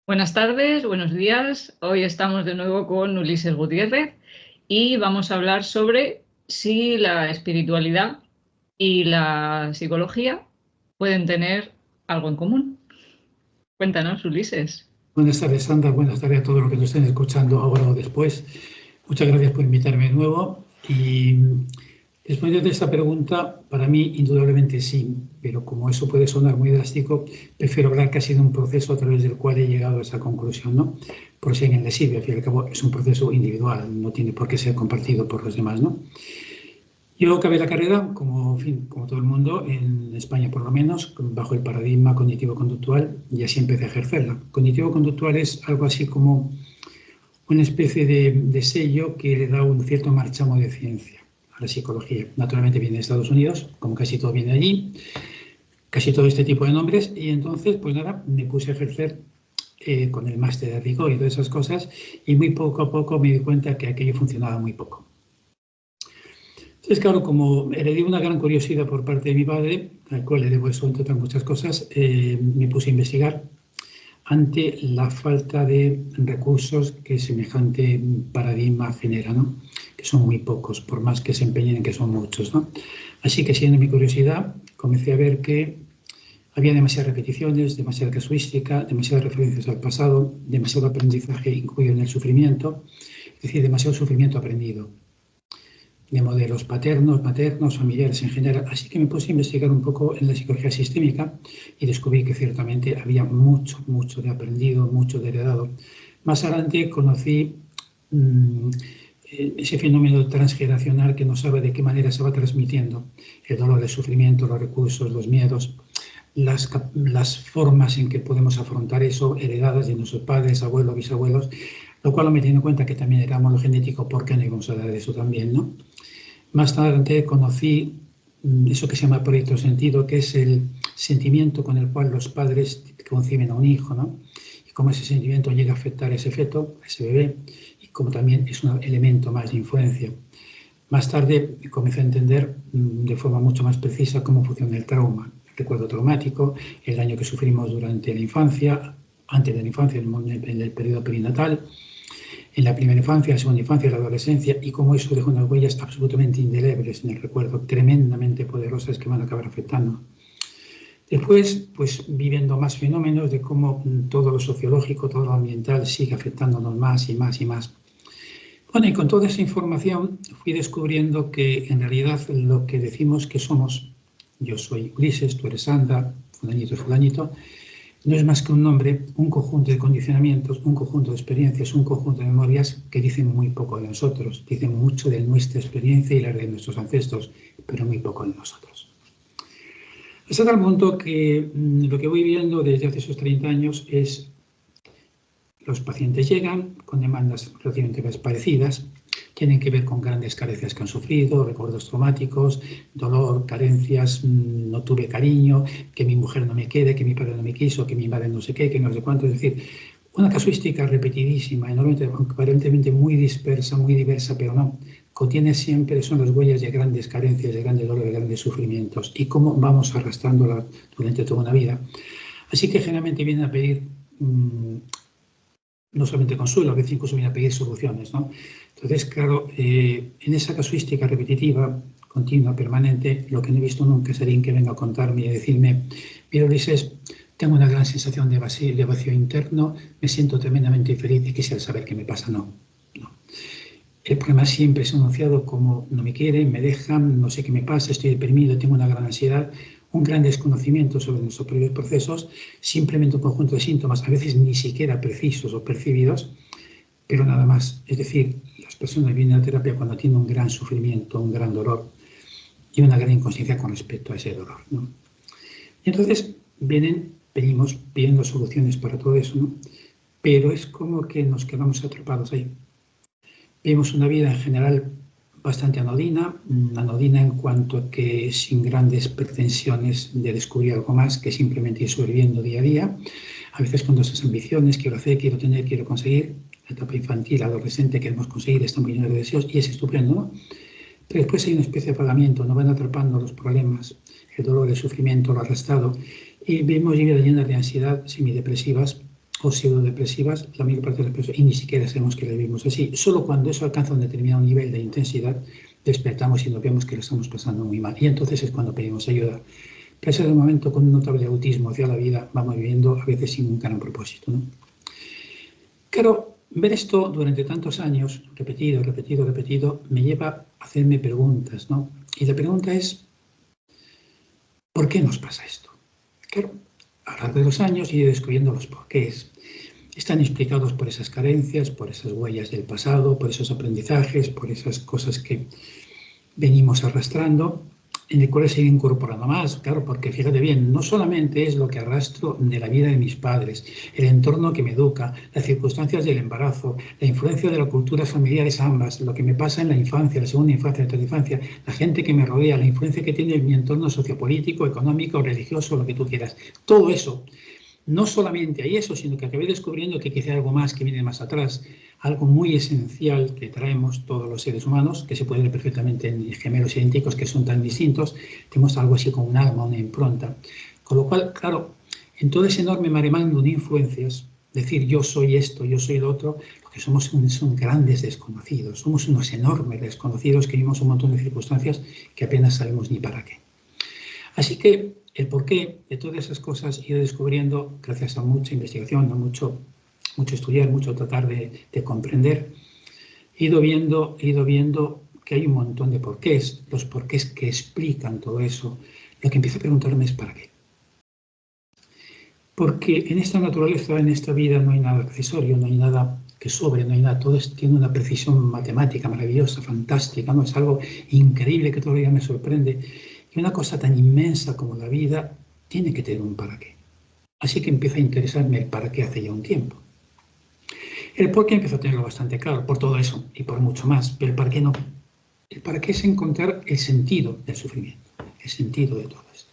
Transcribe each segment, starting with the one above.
Buenas tardes, buenos días. Hoy estamos de nuevo con Ulises Gutiérrez y vamos a hablar sobre si la espiritualidad y la psicología pueden tener algo en común. Cuéntanos, Ulises. Buenas tardes, Sandra. Buenas tardes a todos los que nos estén escuchando ahora o después. Muchas gracias por invitarme de nuevo. Y respondiendo a esta pregunta, para mí, indudablemente sí, pero como eso puede sonar muy drástico, prefiero hablar que ha sido un proceso a través del cual he llegado a esa conclusión, ¿no? Por si alguien le sirve, al fin y al cabo es un proceso individual, no tiene por qué ser compartido por los demás, ¿no? Yo acabé la carrera, como todo el mundo, en España por lo menos, bajo el paradigma cognitivo-conductual, y así empecé a ejercerla. Cognitivo-conductual es algo así como una especie de sello que le da un cierto marchamo de ciencia a la psicología. Naturalmente viene de Estados Unidos, como casi todo viene de allí, casi todo este tipo de nombres, y entonces, pues nada, me puse a ejercer con el máster de rigor y todas esas cosas, y muy poco a poco me di cuenta que aquello funcionaba muy poco. Entonces, claro, como heredé una gran curiosidad por parte de mi padre, al cual le debo eso, entre otras muchas cosas, me puse a investigar ante la falta de recursos que semejante paradigma genera, ¿no? Que son muy pocos, por más que se empeñen en que son muchos, ¿no? Así que, siguiendo mi curiosidad, comencé a ver que había demasiadas repeticiones, demasiada casuística, demasiadas referencias al pasado, demasiado aprendizaje incluido en el sufrimiento, es decir, demasiado sufrimiento aprendido, de modelos paternos, maternos, familiares en general. Así que me puse a investigar un poco en la psicología sistémica y descubrí que ciertamente había mucho de aprendido, mucho de heredado. Más adelante conocí ese fenómeno transgeneracional que no sabe de qué manera se va transmitiendo el dolor, el sufrimiento, los recursos, los miedos, las formas en que podemos afrontar eso, heredadas de nuestros padres, abuelos, bisabuelos, lo cual me tiene en cuenta que también éramos lo genético, ¿por qué no íbamos a dar eso también, no? Más tarde conocí eso que se llama proyecto sentido, que es el sentimiento con el cual los padres conciben a un hijo, ¿no? Y cómo ese sentimiento llega a afectar a ese feto, a ese bebé, y cómo también es un elemento más de influencia. Más tarde comencé a entender de forma mucho más precisa cómo funciona el trauma, el recuerdo traumático, el daño que sufrimos durante la infancia, antes de la infancia, en el periodo perinatal, en la primera infancia, la segunda infancia, la adolescencia, y cómo eso deja unas huellas absolutamente indelebles en el recuerdo, tremendamente poderosas que van a acabar afectando. Después, pues viviendo más fenómenos de cómo todo lo sociológico, todo lo ambiental sigue afectándonos más y más y más. Bueno, y con toda esa información fui descubriendo que en realidad lo que decimos que somos, yo soy Ulises, tú eres Sandra, fulanito es fulanito, no es más que un nombre, un conjunto de condicionamientos, un conjunto de experiencias, un conjunto de memorias que dicen muy poco de nosotros, dicen mucho de nuestra experiencia y la de nuestros ancestros, pero muy poco de nosotros. Hasta tal punto que lo que voy viendo desde hace esos 30 años es los pacientes llegan con demandas relativamente parecidas, tienen que ver con grandes carencias que han sufrido, recuerdos traumáticos, dolor, carencias, no tuve cariño, que mi mujer no me quiere, que mi padre no me quiso, que mi madre no sé qué, que no sé cuánto. Es decir, una casuística repetidísima, enormemente, aparentemente muy dispersa, muy diversa, pero no. Contiene siempre, son las huellas de grandes carencias, de grandes dolores, de grandes sufrimientos y cómo vamos arrastrándola durante toda una vida. Así que generalmente vienen a pedir no solamente consuelo, a veces incluso viene a pedir soluciones, ¿no? Entonces, claro, en esa casuística repetitiva, continua, permanente, lo que no he visto nunca es alguien que venga a contarme y a decirme, mira, Ulises, tengo una gran sensación de vacío interno, me siento tremendamente infeliz y quisiera saber qué me pasa. No. El problema siempre es anunciado como no me quieren, me dejan, no sé qué me pasa, estoy deprimido, tengo una gran ansiedad, un gran desconocimiento sobre nuestros propios procesos, simplemente un conjunto de síntomas, a veces ni siquiera precisos o percibidos, pero nada más. Es decir, las personas vienen a terapia cuando tienen un gran sufrimiento, un gran dolor y una gran inconsciencia con respecto a ese dolor, ¿no? Y entonces venimos pidiendo soluciones para todo eso, ¿no? Pero es como que nos quedamos atrapados ahí. Vemos una vida en general bastante anodina en cuanto a que sin grandes pretensiones de descubrir algo más que simplemente ir sobreviviendo día a día, a veces con nuestras ambiciones, quiero hacer, quiero tener, quiero conseguir, la etapa infantil, adolescente, queremos conseguir, estamos llenos de deseos y es estupendo, ¿no? Pero después hay una especie de apagamiento, nos van atrapando los problemas, el dolor, el sufrimiento, lo arrastrado y vemos vidas llenas de ansiedad, semidepresivas, o pseudodepresivas la mayor parte de las personas, y ni siquiera sabemos que la vivimos así. Solo cuando eso alcanza un determinado nivel de intensidad, despertamos y nos vemos que lo estamos pasando muy mal. Y entonces es cuando pedimos ayuda. Pero ese es el momento con un notable autismo hacia la vida, vamos viviendo a veces sin un gran propósito, ¿no? Claro, ver esto durante tantos años, repetido, repetido, repetido, me lleva a hacerme preguntas, ¿no? Y la pregunta es, ¿por qué nos pasa esto? Claro, a lo largo de los años he ido descubriendo los porqués. Están explicados por esas carencias, por esas huellas del pasado, por esos aprendizajes, por esas cosas que venimos arrastrando, en el cual se irá incorporando más, claro, porque fíjate bien, no solamente es lo que arrastro de la vida de mis padres, el entorno que me educa, las circunstancias del embarazo, la influencia de las culturas familiares ambas, lo que me pasa en la infancia, la segunda infancia, la tercera infancia, la gente que me rodea, la influencia que tiene en mi entorno sociopolítico, económico, religioso, lo que tú quieras. Todo eso. No solamente hay eso, sino que acabé descubriendo que quizá algo más que viene más atrás, algo muy esencial que traemos todos los seres humanos, que se puede ver perfectamente en gemelos idénticos que son tan distintos, tenemos algo así como un alma, una impronta. Con lo cual, claro, en todo ese enorme maremoto de influencias, decir yo soy esto, yo soy lo otro, lo que somos son grandes desconocidos, somos unos enormes desconocidos que vivimos un montón de circunstancias que apenas sabemos ni para qué. Así que el porqué de todas esas cosas he ido descubriendo gracias a mucha investigación, a mucho estudiar, mucho tratar de comprender. He ido viendo que hay un montón de porqués, los porqués que explican todo eso. Lo que empiezo a preguntarme es ¿para qué? Porque en esta naturaleza, en esta vida, no hay nada accesorio, no hay nada que sobre, no hay nada. Todo tiene una precisión matemática maravillosa, fantástica, ¿no? Es algo increíble que todavía me sorprende. Y una cosa tan inmensa como la vida tiene que tener un para qué. Así que empieza a interesarme el para qué hace ya un tiempo. El por qué empiezo a tenerlo bastante claro, por todo eso y por mucho más, pero el para qué no. El para qué es encontrar el sentido del sufrimiento, el sentido de todo esto.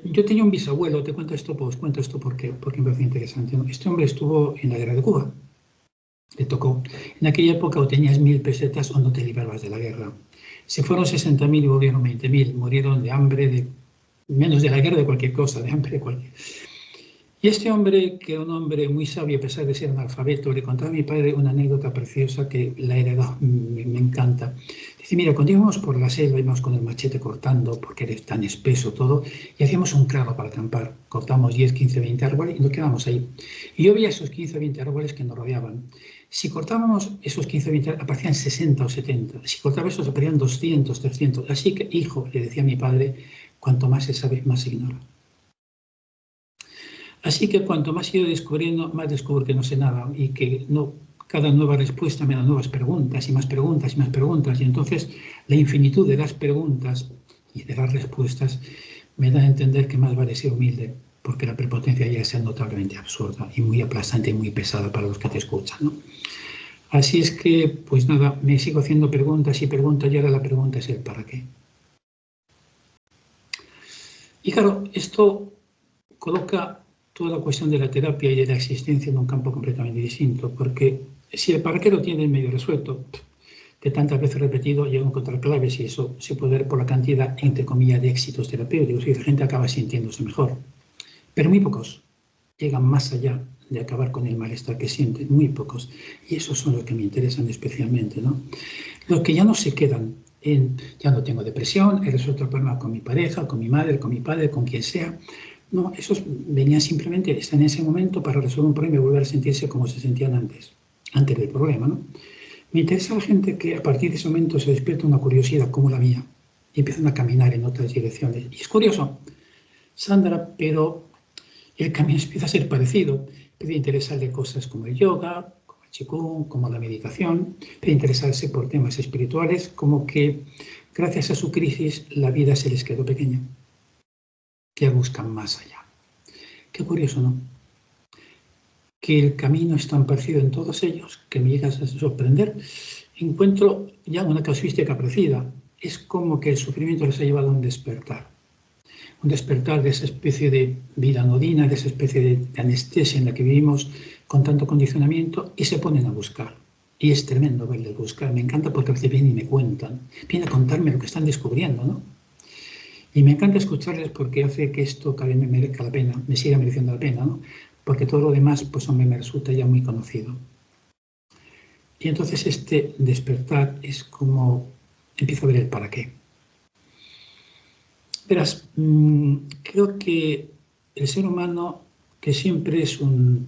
Yo tenía un bisabuelo, te cuento esto, pues cuento esto porque me parece interesante, ¿no? Este hombre estuvo en la guerra de Cuba. Le tocó. En aquella época o tenías 1000 pesetas o no te librabas de la guerra. Se fueron 60.000 y volvieron 20.000. Murieron de hambre, menos de la guerra, de cualquier cosa, de hambre de cualquier. Y este hombre, que era un hombre muy sabio a pesar de ser analfabeto, le contaba a mi padre una anécdota preciosa que la heredó, me encanta. Dice, mira, cuando íbamos por la selva, íbamos con el machete cortando, porque era tan espeso todo, y hacíamos un claro para acampar. Cortamos 10, 15, 20 árboles y nos quedamos ahí. Y yo veía esos 15, 20 árboles que nos rodeaban. Si cortábamos esos 15, 20, aparecían 60 o 70. Si cortaba esos, aparecían 200, 300. Así que, hijo, le decía a mi padre, cuanto más se sabe, más se ignora. Así que cuanto más he ido descubriendo, más descubro que no sé nada y que no, cada nueva respuesta me da nuevas preguntas y más preguntas y más preguntas. Y entonces la infinitud de las preguntas y de las respuestas me da a entender que más vale ser humilde, porque la prepotencia ya es notablemente absurda y muy aplastante y muy pesada para los que te escuchan, ¿no? Así es que, pues nada, me sigo haciendo preguntas y preguntas y ahora la pregunta es el para qué. Y claro, esto coloca toda la cuestión de la terapia y de la existencia en un campo completamente distinto, porque si el para qué lo tiene medio resuelto, de tantas veces repetido, llega a encontrar claves y eso se puede ver por la cantidad, entre comillas, de éxitos terapéuticos y la gente acaba sintiéndose mejor. Pero muy pocos llegan más allá de acabar con el malestar que sienten, muy pocos. Y esos son los que me interesan especialmente, ¿no? Los que ya no se quedan en, ya no tengo depresión, he resuelto el problema con mi pareja, con mi madre, con mi padre, con quien sea. No, esos venían simplemente, están en ese momento para resolver un problema y volver a sentirse como se sentían antes del problema, ¿no? Me interesa la gente que a partir de ese momento se despierta una curiosidad como la mía y empiezan a caminar en otras direcciones. Y es curioso, Sandra, pero el camino empieza a ser parecido. Empieza a interesarle cosas como el yoga, como el qigong, como la meditación, empieza a interesarse por temas espirituales, como que gracias a su crisis la vida se les quedó pequeña. Que buscan más allá. Qué curioso, ¿no? Que el camino es tan parecido en todos ellos que me llegas a sorprender. Encuentro ya una casuística parecida. Es como que el sufrimiento les ha llevado a un despertar de esa especie de vida anodina, de esa especie de anestesia en la que vivimos con tanto condicionamiento y se ponen a buscar. Y es tremendo verles buscar. Me encanta porque a veces vienen y me cuentan. Vienen a contarme lo que están descubriendo, ¿no? Y me encanta escucharles porque hace que esto cada vez me merezca la pena, me siga mereciendo la pena, ¿no? Porque todo lo demás, pues hombre, me resulta ya muy conocido. Y entonces este despertar es como empiezo a ver el para qué. Verás, creo que el ser humano, que siempre es un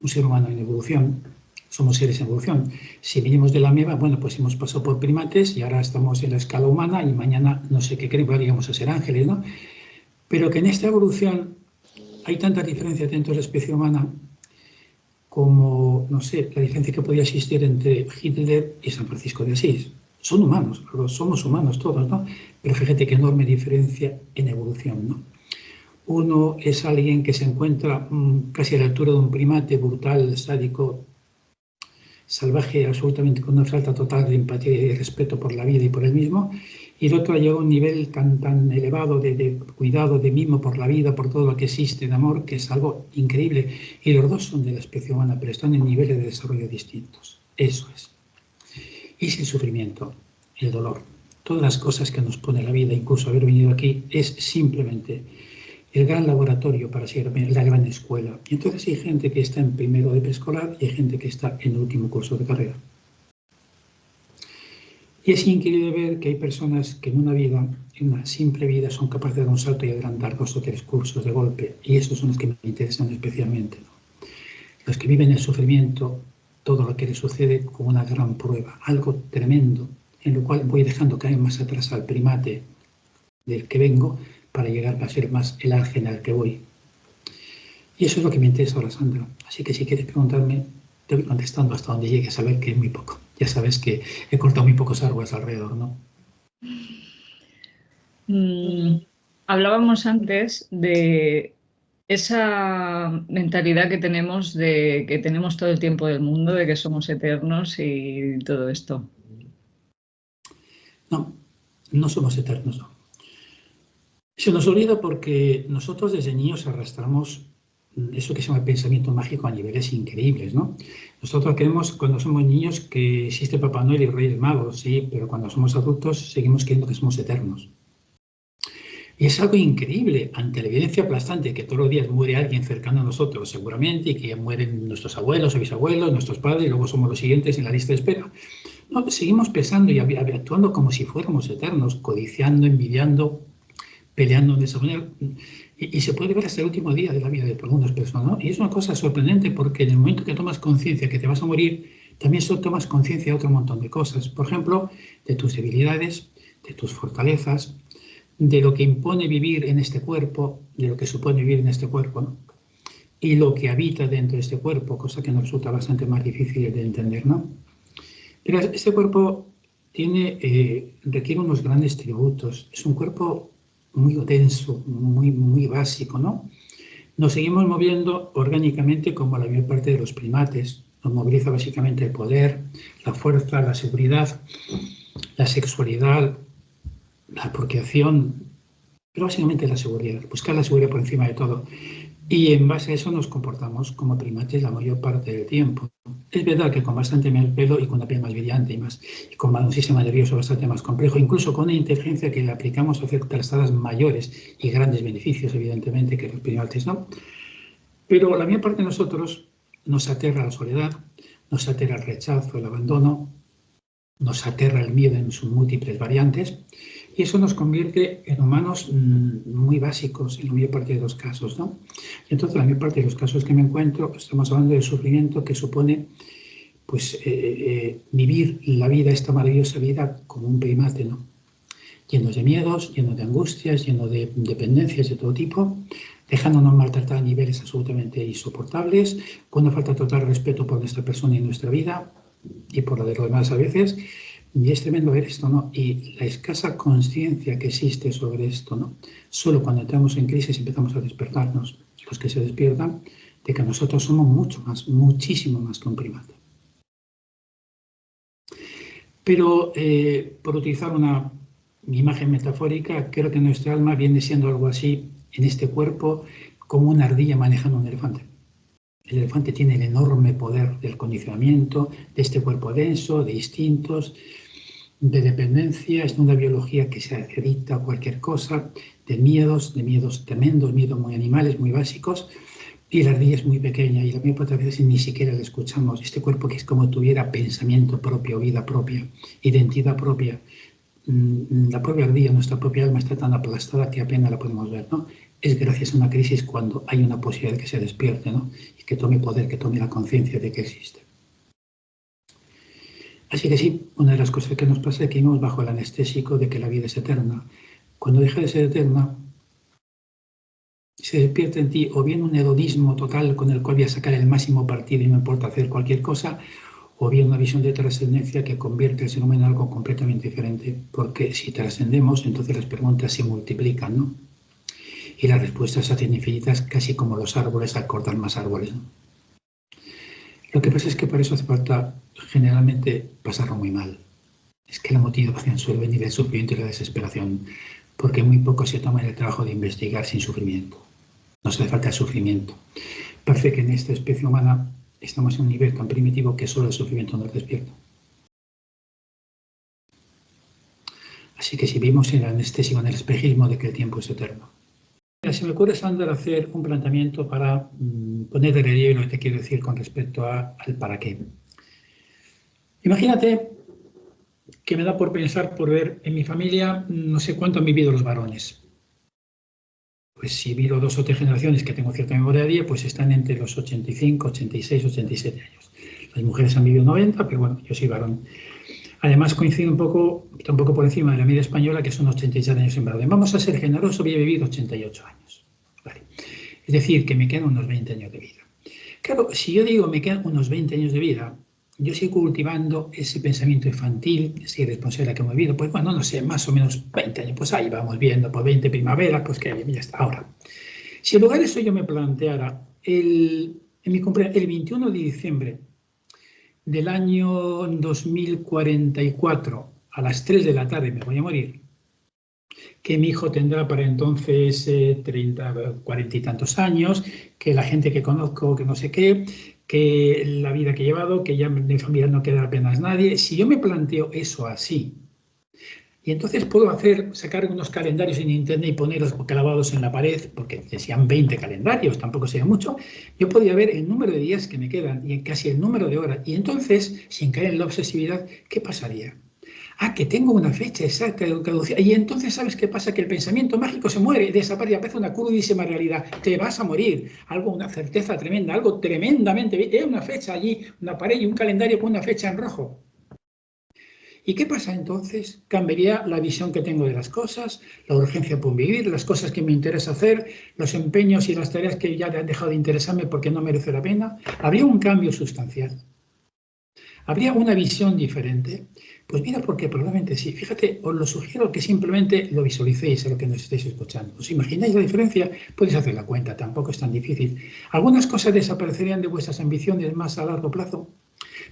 ser humano en evolución, somos seres en evolución. Si venimos de la ameba, bueno, pues hemos pasado por primates y ahora estamos en la escala humana y mañana no sé qué queremos, digamos a ser ángeles, ¿no? Pero que en esta evolución hay tanta diferencia dentro de la especie humana como, no sé, la diferencia que podía existir entre Hitler y San Francisco de Asís. Son humanos, somos humanos todos, ¿no? Pero fíjate qué enorme diferencia en evolución, ¿no? Uno es alguien que se encuentra casi a la altura de un primate brutal, sádico, salvaje, absolutamente con una falta total de empatía y de respeto por la vida y por él mismo, y el otro ha llegado a un nivel tan elevado de cuidado, de mimo por la vida, por todo lo que existe, de amor, que es algo increíble. Y los dos son de la especie humana, pero están en niveles de desarrollo distintos. Eso es. Y sin sufrimiento, el dolor, todas las cosas que nos pone la vida, incluso haber venido aquí, es simplemente el gran laboratorio para ser la gran escuela. Y entonces hay gente que está en primero de preescolar y hay gente que está en el último curso de carrera. Y es increíble ver que hay personas que en una vida, en una simple vida, son capaces de dar un salto y adelantar 2 o 3 cursos de golpe. Y esos son los que me interesan especialmente, ¿no? Los que viven el sufrimiento, todo lo que les sucede como una gran prueba, algo tremendo, en lo cual voy dejando caer más atrás al primate del que vengo para llegar a ser más el ángel al que voy. Y eso es lo que me interesa ahora, Sandra. Así que si quieres preguntarme, te voy contestando hasta donde llegue a saber que es muy poco. Ya sabes que he cortado muy pocos árboles alrededor, ¿no? Hablábamos antes de esa mentalidad que tenemos de que tenemos todo el tiempo del mundo, de que somos eternos y todo esto. No, no somos eternos, no. Se nos olvida porque nosotros desde niños arrastramos eso que se llama pensamiento mágico a niveles increíbles, ¿no? Nosotros creemos cuando somos niños que existe Papá Noel y Reyes Magos, sí, pero cuando somos adultos seguimos creyendo que somos eternos. Y es algo increíble ante la evidencia aplastante que todos los días muere alguien cercano a nosotros, seguramente, y que ya mueren nuestros abuelos o bisabuelos, nuestros padres, y luego somos los siguientes en la lista de espera. No, seguimos pensando y actuando como si fuéramos eternos, codiciando, envidiando, peleando de esa manera. Y se puede ver hasta el último día de la vida de algunas personas, ¿no? Y es una cosa sorprendente porque en el momento que tomas conciencia que te vas a morir, también solo tomas conciencia de otro montón de cosas. Por ejemplo, de tus debilidades, de tus fortalezas, de lo que impone vivir en este cuerpo, de lo que supone vivir en este cuerpo, ¿no? Y lo que habita dentro de este cuerpo, cosa que nos resulta bastante más difícil de entender, ¿no? Pero este cuerpo requiere unos grandes tributos. Es un cuerpo muy denso, muy básico, ¿no? Nos seguimos moviendo orgánicamente como la mayor parte de los primates. Nos moviliza básicamente el poder, la fuerza, la seguridad, la sexualidad, la procreación, pero básicamente la seguridad, buscar la seguridad por encima de todo. Y en base a eso nos comportamos como primates la mayor parte del tiempo. Es verdad que con bastante menos pelo y con una piel más brillante y con un sistema nervioso bastante más complejo, incluso con una inteligencia que le aplicamos a ciertas tareas mayores y grandes beneficios, evidentemente, que los primates, ¿no? Pero la mayor parte de nosotros nos aterra la soledad, nos aterra el rechazo, el abandono, nos aterra el miedo en sus múltiples variantes, y eso nos convierte en humanos muy básicos en la mayor parte de los casos, ¿no? Entonces, la mayor parte de los casos que me encuentro, estamos hablando del sufrimiento que supone pues, vivir la vida, esta maravillosa vida, como un primate, ¿no? Llenos de miedos, llenos de angustias, llenos de dependencias de todo tipo, dejándonos maltratar a niveles absolutamente insoportables, con una falta total de respeto por nuestra persona y nuestra vida, y por lo de los demás a veces. Y es tremendo ver esto, ¿no? Y la escasa conciencia que existe sobre esto, ¿no? Solo cuando entramos en crisis empezamos a despertarnos, los que se despiertan, de que nosotros somos mucho más, muchísimo más que un primate. Pero, por utilizar una imagen metafórica, creo que nuestra alma viene siendo algo así en este cuerpo como una ardilla manejando un elefante. El elefante tiene el enorme poder del condicionamiento de este cuerpo denso, de instintos, de dependencia, es de una biología que se adicta a cualquier cosa, de miedos tremendos, miedos muy animales, muy básicos, y la ardilla es muy pequeña y la miopatía a veces ni siquiera la escuchamos. Este cuerpo que es como tuviera pensamiento propio, vida propia, identidad propia. La propia ardilla, nuestra propia alma está tan aplastada que apenas la podemos ver, ¿no? Es gracias a una crisis cuando hay una posibilidad de que se despierte, ¿no? Y que tome poder, que tome la conciencia de que existe. Así que sí, una de las cosas que nos pasa es que vivimos bajo el anestésico de que la vida es eterna. Cuando deja de ser eterna, se despierta en ti o bien un hedonismo total con el cual voy a sacar el máximo partido y me importa hacer cualquier cosa, o bien una visión de trascendencia que convierte el ser humano en algo completamente diferente, porque si trascendemos, entonces las preguntas se multiplican, ¿no? Y las respuestas se hacen infinitas, casi como los árboles al cortar más árboles, ¿no? Lo que pasa es que para eso hace falta generalmente pasarlo muy mal. Es que la motivación suele venir del sufrimiento y la desesperación, porque muy pocos se toman el trabajo de investigar sin sufrimiento. Nos hace falta el sufrimiento. Parece que en esta especie humana estamos en un nivel tan primitivo que solo el sufrimiento nos despierta. Así que si vivimos en el anestésico, en el espejismo de que el tiempo es eterno. Se me ocurre, Sandra, hacer un planteamiento para poner de relieve lo que te quiero decir con respecto al para qué. Imagínate que me da por pensar, por ver en mi familia, no sé cuánto han vivido los varones. Pues si miro 2 o 3 generaciones que tengo cierta memoria de día, pues están entre los 85, 86, 87 años. Las mujeres han vivido 90, pero bueno, yo soy varón. Además coincide un poco, está un poco por encima de la media española, que son 87 años en varón. Vamos a ser generosos, voy a vivir 88 años. Vale. Es decir, que me quedan unos 20 años de vida. Claro, si yo digo me quedan unos 20 años de vida, yo sigo cultivando ese pensamiento infantil, esa irresponsabilidad que hemos vivido, pues bueno, no sé, más o menos 20 años, pues ahí vamos viendo, por 20 primaveras, pues que ya está. Ahora, si en lugar de eso yo me planteara el 21 de diciembre del año 2044 a las 3 de la tarde me voy a morir, que mi hijo tendrá para entonces 30, 40 y tantos años, que la gente que conozco, que no sé qué, que la vida que he llevado, que ya en mi familia no queda apenas nadie. Si yo me planteo eso así, y entonces puedo sacar unos calendarios en internet y ponerlos clavados en la pared, porque sean 20 calendarios, tampoco sería mucho, yo podría ver el número de días que me quedan y casi el número de horas. Y entonces, sin caer en la obsesividad, ¿qué pasaría? Ah, que tengo una fecha exacta de caducidad. Y entonces, ¿sabes qué pasa? Que el pensamiento mágico se muere, desaparece, aparece una crudísima realidad. Te vas a morir. Algo, una certeza tremenda, algo tremendamente. Hay una fecha allí, una pared y un calendario con una fecha en rojo. ¿Y qué pasa entonces? Cambiaría la visión que tengo de las cosas, la urgencia por vivir, las cosas que me interesa hacer, los empeños y las tareas que ya han dejado de interesarme porque no merece la pena. Habría un cambio sustancial. ¿Habría una visión diferente? Pues mira, porque probablemente sí. Fíjate, os lo sugiero que simplemente lo visualicéis a lo que nos estáis escuchando. ¿Os imagináis la diferencia? Podéis hacer la cuenta, tampoco es tan difícil. ¿Algunas cosas desaparecerían de vuestras ambiciones más a largo plazo?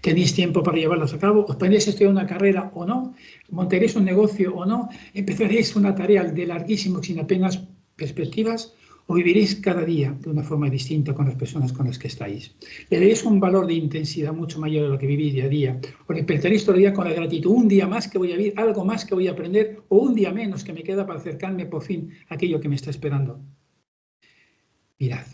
¿Tenéis tiempo para llevarlas a cabo? ¿Os pondréis a estudiar una carrera o no? ¿Montaréis un negocio o no? ¿Empezaréis una tarea de larguísimo sin apenas perspectivas? ¿O viviréis cada día de una forma distinta con las personas con las que estáis? ¿Le daréis un valor de intensidad mucho mayor a lo que vivís día a día? ¿O despertaréis todo el día con la gratitud? Un día más que voy a vivir, algo más que voy a aprender, o un día menos que me queda para acercarme por fin a aquello que me está esperando. Mirad,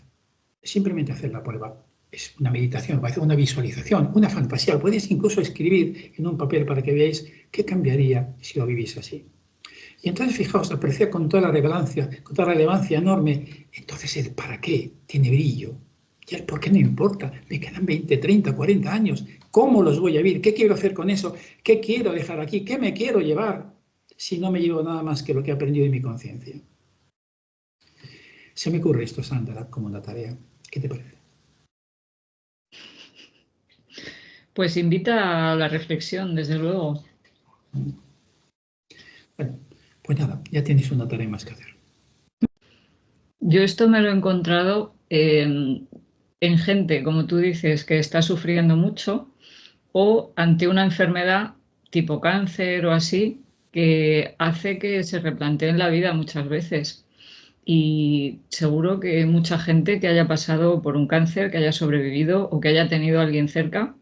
simplemente hacer la prueba. Es una meditación, va a ser una visualización, una fantasía. Podéis incluso escribir en un papel para que veáis qué cambiaría si lo vivís así. Y entonces, fijaos, aparecía con toda la relevancia enorme. Entonces, el para qué tiene brillo. Y el por qué no importa. Me quedan 20, 30, 40 años. ¿Cómo los voy a vivir? ¿Qué quiero hacer con eso? ¿Qué quiero dejar aquí? ¿Qué me quiero llevar? Si no me llevo nada más que lo que he aprendido de mi conciencia. Se me ocurre esto, Sandra, como una tarea. ¿Qué te parece? Pues invita a la reflexión, desde luego. Bueno, pues nada, ya tienes una tarea más que hacer. Yo esto me lo he encontrado en gente, como tú dices, que está sufriendo mucho o ante una enfermedad tipo cáncer o así, que hace que se replanteen la vida muchas veces. Y seguro que mucha gente que haya pasado por un cáncer, que haya sobrevivido o que haya tenido a alguien cerca,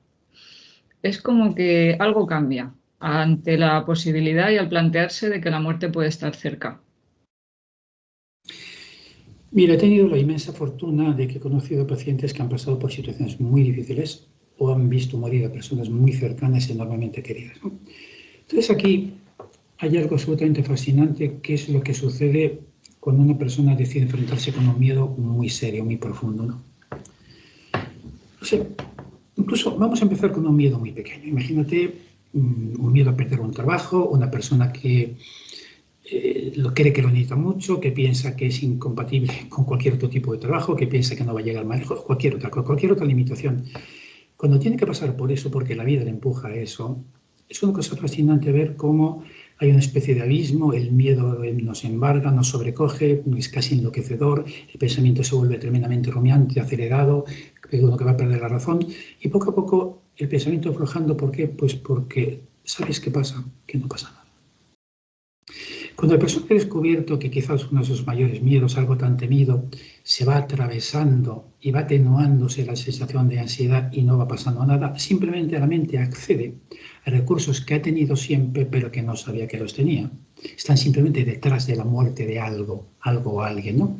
es como que algo cambia, ante la posibilidad y al plantearse de que la muerte puede estar cerca? Mira, he tenido la inmensa fortuna de que he conocido pacientes que han pasado por situaciones muy difíciles o han visto morir a personas muy cercanas y enormemente queridas, ¿no? Entonces aquí hay algo absolutamente fascinante, que es lo que sucede cuando una persona decide enfrentarse con un miedo muy serio, muy profundo, ¿no? O sea, incluso vamos a empezar con un miedo muy pequeño. Imagínate un miedo a perder un trabajo, una persona que lo cree que lo necesita mucho, que piensa que es incompatible con cualquier otro tipo de trabajo, que piensa que no va a llegar más lejos, cualquier otra limitación. Cuando tiene que pasar por eso, porque la vida le empuja a eso, es una cosa fascinante ver cómo hay una especie de abismo, el miedo nos embarga, nos sobrecoge, es casi enloquecedor, el pensamiento se vuelve tremendamente rumiante, acelerado, uno que va a perder la razón, y poco a poco el pensamiento aflojando. ¿Por qué? Pues porque ¿sabes qué pasa? Que no pasa nada. Cuando la persona ha descubierto que quizás uno de sus mayores miedos, algo tan temido, se va atravesando y va atenuándose la sensación de ansiedad y no va pasando nada, simplemente la mente accede a recursos que ha tenido siempre pero que no sabía que los tenía. Están simplemente detrás de la muerte de algo o alguien, ¿no?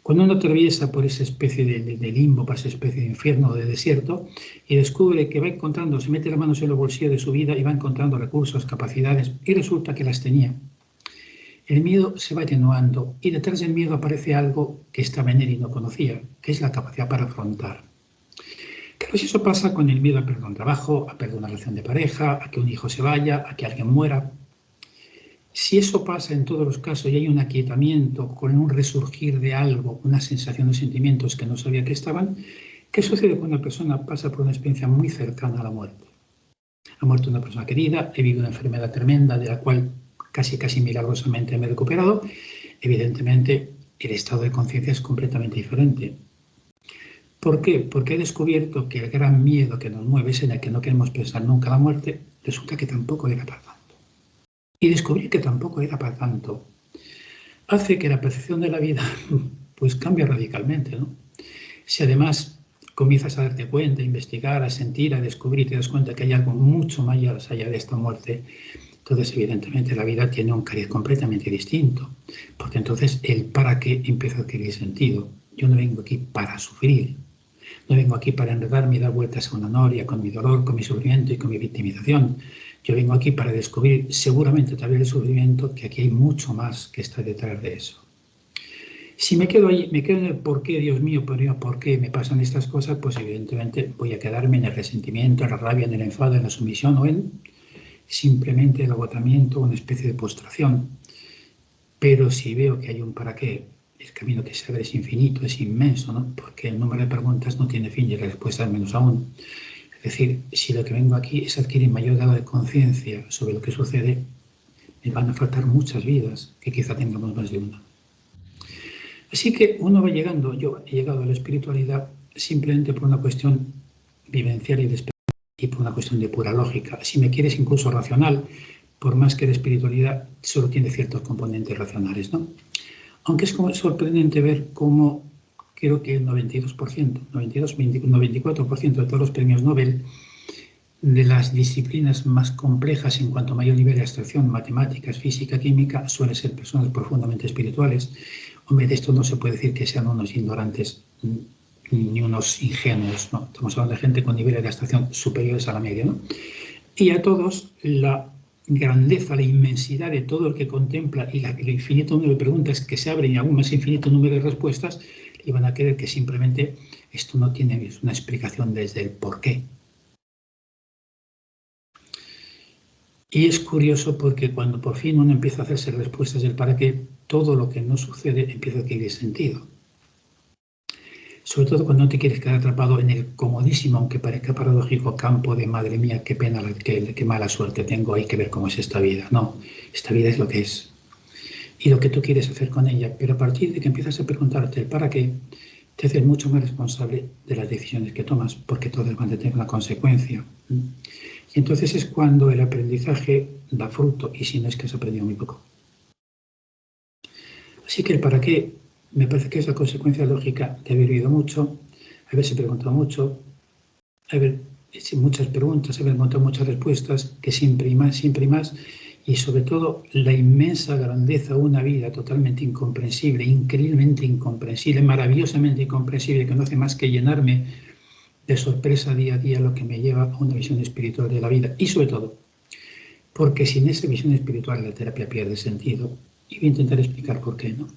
Cuando uno atraviesa por esa especie de limbo, por esa especie de infierno o de desierto, y descubre que va encontrando, se mete las manos en los bolsillos de su vida y va encontrando recursos, capacidades, y resulta que las tenía, el miedo se va atenuando y detrás del miedo aparece algo que estaba en él y no conocía, que es la capacidad para afrontar. Claro, si eso pasa con el miedo a perder un trabajo, a perder una relación de pareja, a que un hijo se vaya, a que alguien muera. Si eso pasa en todos los casos y hay un aquietamiento con un resurgir de algo, una sensación de sentimientos que no sabía que estaban, ¿qué sucede cuando una persona pasa por una experiencia muy cercana a la muerte? Ha muerto una persona querida, he vivido una enfermedad tremenda de la cual casi milagrosamente me he recuperado. Evidentemente, el estado de conciencia es completamente diferente. ¿Por qué? Porque he descubierto que el gran miedo que nos mueve es en el que no queremos pensar nunca la muerte, resulta que tampoco era para tanto. Y descubrir que tampoco era para tanto hace que la percepción de la vida pues cambie radicalmente, ¿no? Si además comienzas a darte cuenta, a investigar, a sentir, a descubrir y te das cuenta que hay algo mucho más allá de esta muerte, entonces evidentemente la vida tiene un cariz completamente distinto, porque entonces el para qué empieza a adquirir sentido. Yo no vengo aquí para sufrir, no vengo aquí para enredarme y dar vueltas a una noria con mi dolor, con mi sufrimiento y con mi victimización. Yo vengo aquí para descubrir, seguramente a través del sufrimiento, que aquí hay mucho más que está detrás de eso. Si me quedo ahí, me quedo en el por qué, Dios mío, por qué me pasan estas cosas, pues evidentemente voy a quedarme en el resentimiento, en la rabia, en el enfado, en la sumisión o en simplemente el agotamiento, una especie de postración. Pero si veo que hay un para qué, el camino que se abre es infinito, es inmenso, ¿no? Porque el número de preguntas no tiene fin y la respuesta menos aún. Es decir, si lo que vengo aquí es adquirir mayor grado de conciencia sobre lo que sucede, me van a faltar muchas vidas, que quizá tengamos más de una. Así que uno va llegando, yo he llegado a la espiritualidad simplemente por una cuestión vivencial y de experiencia y por una cuestión de pura lógica. Si me quieres incluso racional, por más que la espiritualidad solo tiene ciertos componentes racionales, ¿no? Aunque es como sorprendente ver cómo creo que el 92%, 94% de todos los premios Nobel de las disciplinas más complejas en cuanto a mayor nivel de abstracción, matemáticas, física, química, suelen ser personas profundamente espirituales. Hombre, de esto no se puede decir que sean unos ignorantes ni unos ingenuos, ¿no? Estamos hablando de gente con niveles de abstracción superiores a la media, ¿no? Y a todos la grandeza, la inmensidad de todo el que contempla y el infinito número de preguntas que se abren y aún más infinito número de respuestas, y van a creer que simplemente esto no tiene una explicación desde el por qué. Y es curioso porque cuando por fin uno empieza a hacerse respuestas del para qué, todo lo que no sucede empieza a adquirir sentido. Sobre todo cuando no te quieres quedar atrapado en el comodísimo, aunque parezca paradójico, campo de madre mía, qué pena, qué mala suerte tengo, hay que ver cómo es esta vida. No, esta vida es lo que es. Y lo que tú quieres hacer con ella. Pero a partir de que empiezas a preguntarte el para qué, te haces mucho más responsable de las decisiones que tomas, porque todas van a tener una consecuencia. Y entonces es cuando el aprendizaje da fruto, y si no es que has aprendido muy poco. Así que el para qué me parece que es la consecuencia lógica de haber vivido mucho, haberse preguntado mucho, haber hecho muchas preguntas, he encontrado muchas respuestas, que siempre y más, y sobre todo la inmensa grandeza de una vida totalmente incomprensible, increíblemente incomprensible, maravillosamente incomprensible, que no hace más que llenarme de sorpresa día a día, lo que me lleva a una visión espiritual de la vida. Y sobre todo, porque sin esa visión espiritual la terapia pierde sentido. Y voy a intentar explicar por qué, ¿no?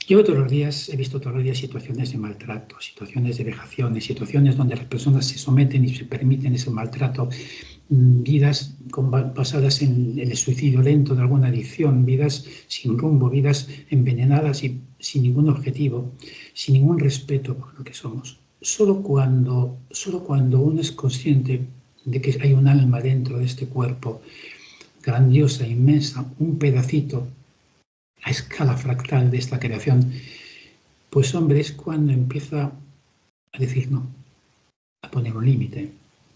Yo he visto todos los días situaciones de maltrato, situaciones de vejaciones, situaciones donde las personas se someten y se permiten ese maltrato, vidas basadas en el suicidio lento de alguna adicción, vidas sin rumbo, vidas envenenadas y sin ningún objetivo, sin ningún respeto por lo que somos. Solo cuando uno es consciente de que hay un alma dentro de este cuerpo, grandiosa, inmensa, un pedacito a escala fractal de esta creación, pues hombre, es cuando empieza a decir no, a poner un límite,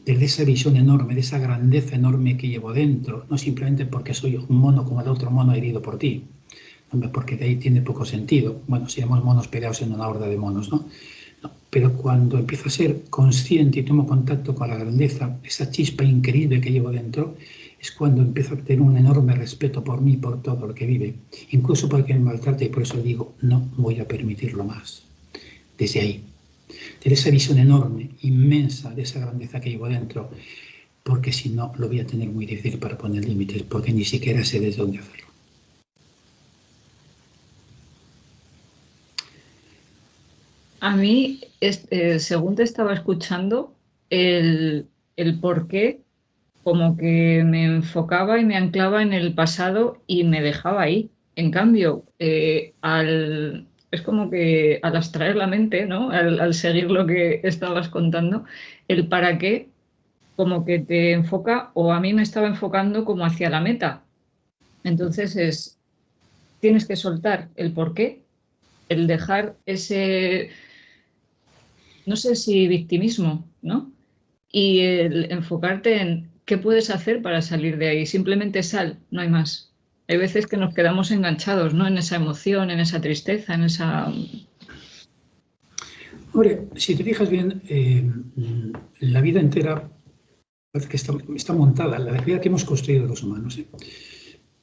desde esa visión enorme, de esa grandeza enorme que llevo dentro, no simplemente porque soy un mono como el otro mono herido por ti, hombre, porque de ahí tiene poco sentido. Bueno, seríamos monos peleados en una horda de monos, ¿no? No, pero cuando empiezo a ser consciente y tomo contacto con la grandeza, esa chispa increíble que llevo dentro, es cuando empiezo a tener un enorme respeto por mí, por todo lo que vive, incluso por el que me maltrata, y por eso digo, no voy a permitirlo más. Desde ahí, de esa visión enorme, inmensa, de esa grandeza que llevo dentro, porque si no, lo voy a tener muy difícil para poner límites, porque ni siquiera sé desde dónde hacerlo. A mí, según te estaba escuchando, el por qué como que me enfocaba y me anclaba en el pasado y me dejaba ahí. En cambio, es como que al abstraer la mente, ¿no? Al seguir lo que estabas contando, el para qué como que te enfoca, o a mí me estaba enfocando como hacia la meta. Entonces tienes que soltar el por qué, el dejar ese, no sé si victimismo, ¿no? Y el enfocarte en qué puedes hacer para salir de ahí. Simplemente sal, no hay más. Hay veces que nos quedamos enganchados, ¿no? En esa emoción, en esa tristeza, en esa... Hombre, si te fijas bien, la vida entera parece que está montada, la vida que hemos construido los humanos,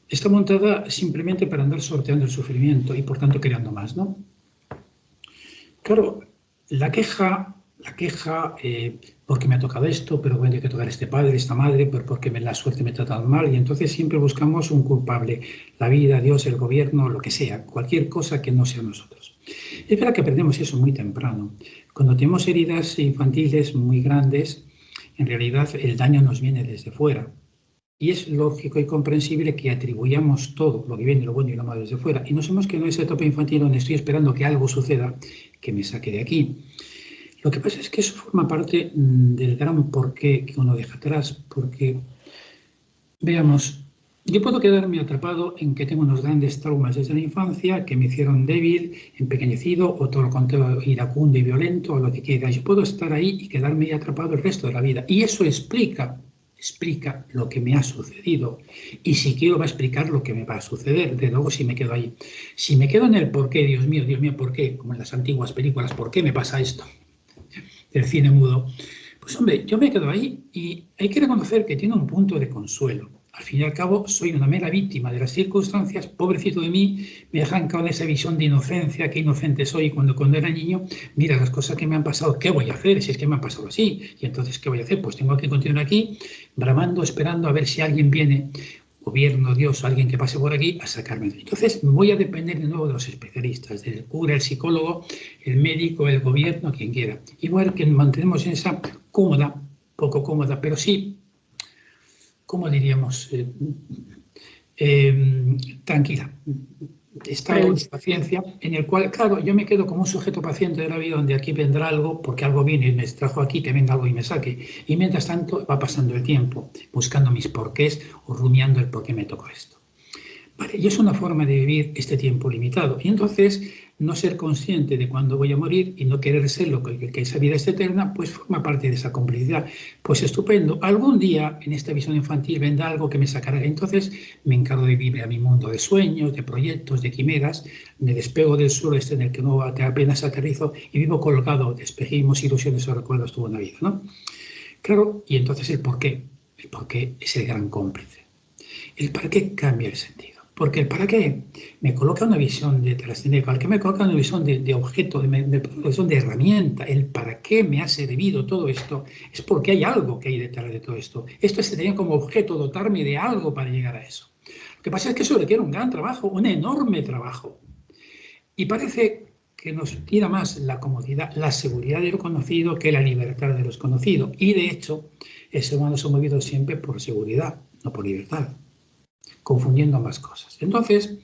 está montada simplemente para andar sorteando el sufrimiento y por tanto creando más, ¿no? Claro, la queja, porque me ha tocado esto, pero bueno, hay que tocar a este padre, esta madre, pero porque la suerte me ha tratado mal, y entonces siempre buscamos un culpable, la vida, Dios, el gobierno, lo que sea, cualquier cosa que no sea nosotros. Es verdad que aprendemos eso muy temprano. Cuando tenemos heridas infantiles muy grandes, en realidad el daño nos viene desde fuera. Y es lógico y comprensible que atribuyamos todo, lo que viene, lo bueno y lo malo desde fuera. Y nos hemos quedado en esa etapa infantil donde estoy esperando que algo suceda que me saque de aquí. Lo que pasa es que eso forma parte del gran porqué que uno deja atrás, porque, veamos, yo puedo quedarme atrapado en que tengo unos grandes traumas desde la infancia que me hicieron débil, empequeñecido, o todo lo contrario, iracundo y violento, o lo que quiera. Yo puedo estar ahí y quedarme ahí atrapado el resto de la vida. Y eso explica lo que me ha sucedido, y si quiero va a explicar lo que me va a suceder, de luego si me quedo ahí. Si me quedo en el por qué, Dios mío, ¿por qué? Como en las antiguas películas, ¿por qué me pasa esto? Del cine mudo. Pues hombre, yo me quedo ahí y hay que reconocer que tiene un punto de consuelo. Al fin y al cabo, soy una mera víctima de las circunstancias, pobrecito de mí, me dejan con esa visión de inocencia, qué inocente soy cuando era niño, mira las cosas que me han pasado, ¿qué voy a hacer si es que me han pasado así? Y entonces, ¿qué voy a hacer? Pues tengo que continuar aquí, bramando, esperando a ver si alguien viene, gobierno, Dios, alguien que pase por aquí, a sacarme. Entonces voy a depender de nuevo de los especialistas, del cura, el psicólogo, el médico, el gobierno, quien quiera. Igual que mantenemos en esa cómoda, poco cómoda, pero sí, ¿cómo diríamos? Tranquila, estado de paciencia, en el cual, claro, yo me quedo como un sujeto paciente de la vida, donde aquí vendrá algo, porque algo viene y me trajo aquí, que venga algo y me saque. Y mientras tanto va pasando el tiempo, buscando mis porqués o rumiando el por qué me tocó esto. Vale, y es una forma de vivir este tiempo limitado. Y entonces no ser consciente de cuándo voy a morir y no querer serlo, que esa vida es eterna, pues forma parte de esa complicidad. Pues estupendo. Algún día en esta visión infantil vendrá algo que me sacará. Entonces me encargo de vivir a mi mundo de sueños, de proyectos, de quimeras, me despego del suelo este en el que no apenas aterrizo y vivo colgado de espejismos, ilusiones o recuerdos toda una vida, ¿no? Claro, y entonces el por qué es el gran cómplice. El para qué cambia el sentido. Porque el para qué me coloca una visión de trascendencia, el que me coloca una visión de objeto, una visión de herramienta. El para qué me ha servido todo esto es porque hay algo que hay detrás de todo esto. Esto se tenía como objeto dotarme de algo para llegar a eso. Lo que pasa es que eso requiere un gran trabajo, un enorme trabajo. Y parece que nos tira más la comodidad, la seguridad de lo conocido que la libertad de lo desconocido. Y de hecho, el ser humano se ha movido siempre por seguridad, no por libertad, confundiendo ambas cosas. Entonces,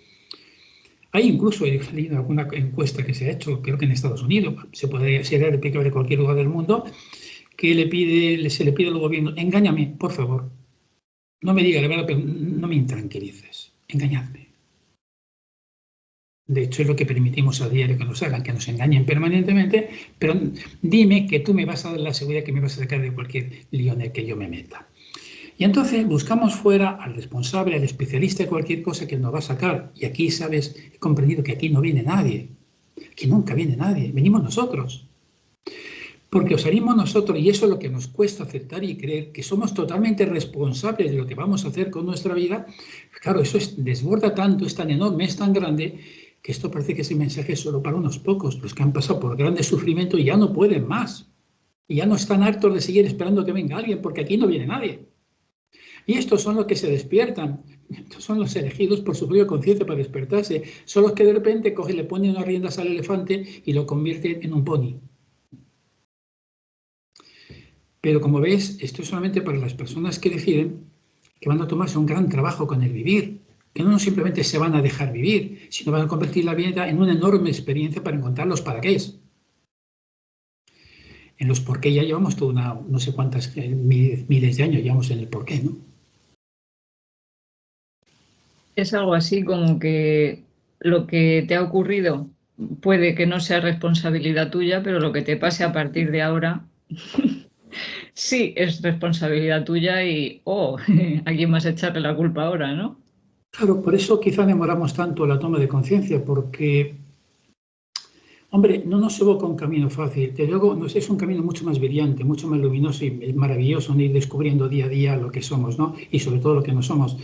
hay incluso, he leído alguna encuesta que se ha hecho, creo que en Estados Unidos, sería replicable en cualquier lugar del mundo, que se le pide al gobierno, engáñame, por favor. No me diga la verdad, pero no me intranquilices, engañadme. De hecho, es lo que permitimos a diario que nos hagan, que nos engañen permanentemente, pero dime que tú me vas a dar la seguridad que me vas a sacar de cualquier lío en el que yo me meta. Y entonces buscamos fuera al responsable, al especialista de cualquier cosa que nos va a sacar. Y aquí, ¿sabes? He comprendido que aquí no viene nadie. Aquí nunca viene nadie. Venimos nosotros. Porque os salimos nosotros, y eso es lo que nos cuesta aceptar y creer, que somos totalmente responsables de lo que vamos a hacer con nuestra vida. Claro, eso desborda tanto, es tan enorme, es tan grande, que esto parece que ese mensaje es solo para unos pocos, los que han pasado por grandes sufrimientos y ya no pueden más. Y ya no están hartos de seguir esperando que venga alguien, porque aquí no viene nadie. Y estos son los que se despiertan, estos son los elegidos por su propia conciencia para despertarse, son los que de repente le ponen unas riendas al elefante y lo convierten en un pony. Pero como ves, esto es solamente para las personas que deciden que van a tomarse un gran trabajo con el vivir, que no simplemente se van a dejar vivir, sino van a convertir la vida en una enorme experiencia para encontrar los para qué. En los por qué ya llevamos toda no sé cuántas miles de años llevamos en el por qué, ¿no? Es algo así como que lo que te ha ocurrido puede que no sea responsabilidad tuya, pero lo que te pase a partir de ahora sí es responsabilidad tuya y, ¿a quién vas a echarle la culpa ahora, no? Claro, por eso quizá demoramos tanto la toma de conciencia, porque, hombre, no nos evoca un camino fácil. Desde luego, es un camino mucho más brillante, mucho más luminoso y maravilloso, ¿no? Ir descubriendo día a día lo que somos, ¿no? Y sobre todo lo que no somos.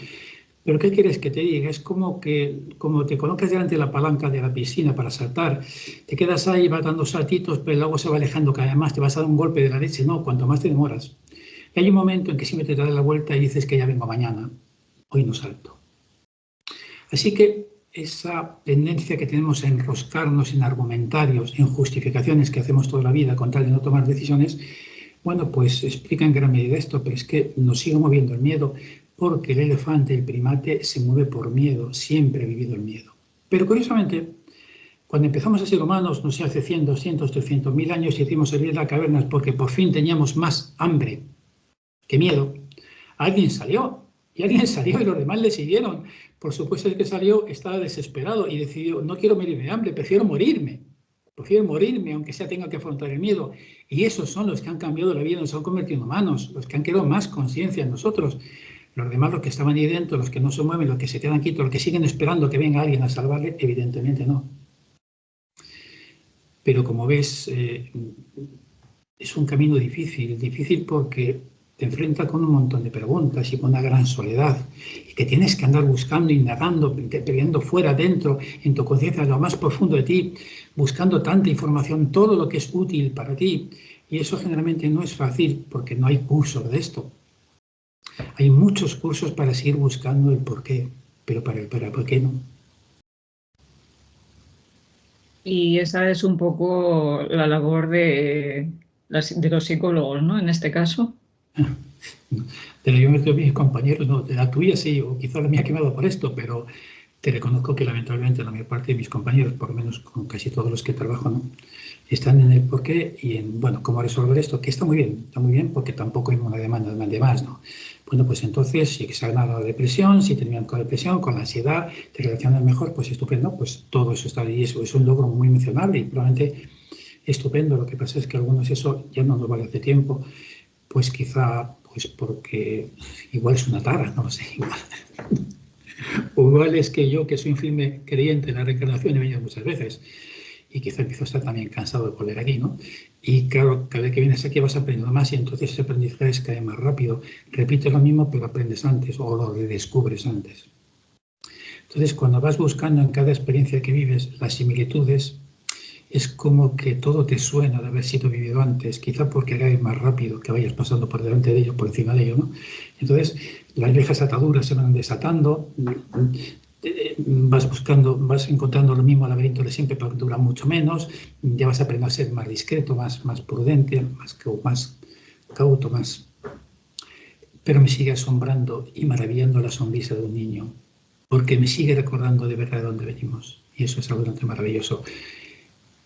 Pero ¿qué quieres que te diga? Es como te colocas delante de la palanca de la piscina para saltar, te quedas ahí, vas dando saltitos, pero luego se va alejando cada vez más, te vas a dar un golpe de la leche. No, cuanto más te demoras. Y hay un momento en que siempre te das la vuelta y dices que ya vengo mañana, hoy no salto. Así que esa tendencia que tenemos a enroscarnos en argumentarios, en justificaciones que hacemos toda la vida con tal de no tomar decisiones, bueno, pues explica en gran medida esto, pero es que nos sigue moviendo el miedo, porque el elefante, el primate, se mueve por miedo, siempre ha vivido el miedo. Pero curiosamente, cuando empezamos a ser humanos, no sé, hace 100, 200, 300.000 años, hicimos salir de las cavernas porque por fin teníamos más hambre que miedo, alguien salió y los demás le siguieron. Por supuesto, el que salió estaba desesperado y decidió, no quiero morirme de hambre, prefiero morirme, aunque sea tenga que afrontar el miedo. Y esos son los que han cambiado la vida, nos han convertido en humanos, los que han creado más conciencia en nosotros. Los demás, los que estaban ahí dentro, los que no se mueven, los que se quedan quietos, los que siguen esperando que venga alguien a salvarle, evidentemente no. Pero como ves, es un camino difícil porque te enfrenta con un montón de preguntas y con una gran soledad, y que tienes que andar buscando, indagando, peleando fuera, dentro, en tu conciencia, lo más profundo de ti, buscando tanta información, todo lo que es útil para ti. Y eso generalmente no es fácil porque no hay cursos de esto. Hay muchos cursos para seguir buscando el porqué, pero para el por qué no. Y esa es un poco la labor de los psicólogos, ¿no? En este caso. De la de mis compañeros, no, de la tuya sí, o quizá la mía ha quemado por esto, pero te reconozco que lamentablemente la mayor parte de mis compañeros, por lo menos con casi todos los que trabajo, ¿no?, están en el porqué y en, bueno, cómo resolver esto, que está muy bien porque tampoco hay una demanda de más, ¿no? Bueno, pues entonces, si se ha ganado la depresión, si terminan con la depresión, con la ansiedad, te relacionas mejor, pues estupendo, pues todo eso está ahí, eso es un logro muy mencionable y probablemente estupendo. Lo que pasa es que algunos eso ya no nos vale hace tiempo, pues quizá pues porque igual es una tara, no lo sé, igual. O igual es que yo, que soy un firme creyente en la reencarnación, he venido muchas veces y quizá empiezo a estar también cansado de volver aquí, ¿no? Y claro, cada vez que vienes aquí vas aprendiendo más y entonces ese aprendizaje cae más rápido. Repites lo mismo, pero aprendes antes o lo descubres antes. Entonces, cuando vas buscando en cada experiencia que vives las similitudes, es como que todo te suena de haber sido vivido antes, quizá porque cae más rápido que vayas pasando por delante de ello, por encima de ello, ¿no? Entonces, las viejas ataduras se van desatando, vas buscando, vas encontrando lo mismo laberinto de siempre, pero dura mucho menos, ya vas aprendiendo a ser más discreto, más prudente, más cauto, más... Pero me sigue asombrando y maravillando la sonrisa de un niño, porque me sigue recordando de verdad de dónde venimos, y eso es algo bastante maravilloso.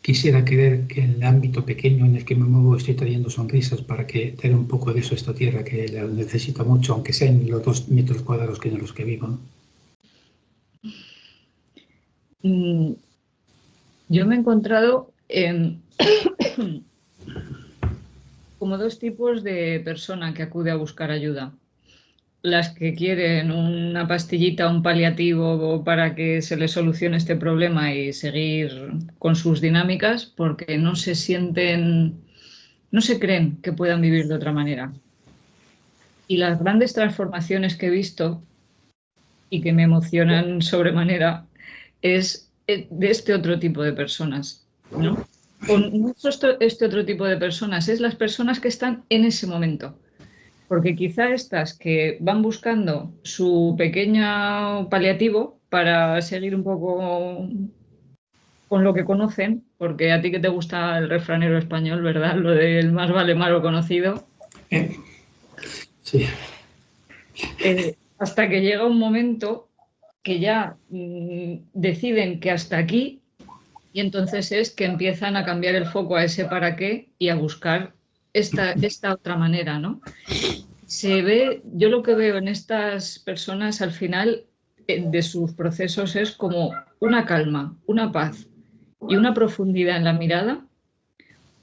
Quisiera creer que en el ámbito pequeño en el que me muevo estoy trayendo sonrisas para que tenga un poco de eso esta tierra que la necesita mucho, aunque sea en los 2 metros cuadrados que en los que vivo, ¿no? Yo me he encontrado como dos tipos de persona que acude a buscar ayuda. Las que quieren una pastillita, un paliativo para que se les solucione este problema y seguir con sus dinámicas porque no se sienten, no se creen que puedan vivir de otra manera. Y las grandes transformaciones que he visto y que me emocionan sobremanera es de este otro tipo de personas, ¿no? O no es este otro tipo de personas, es las personas que están en ese momento. Porque quizá estas que van buscando su pequeño paliativo para seguir un poco con lo que conocen, porque a ti que te gusta el refranero español, ¿verdad? Lo del más vale malo conocido. Sí. Hasta que llega un momento que ya deciden que hasta aquí y entonces es que empiezan a cambiar el foco a ese para qué y a buscar esta otra manera, ¿no? Se ve, yo lo que veo en estas personas al final de sus procesos es como una calma, una paz y una profundidad en la mirada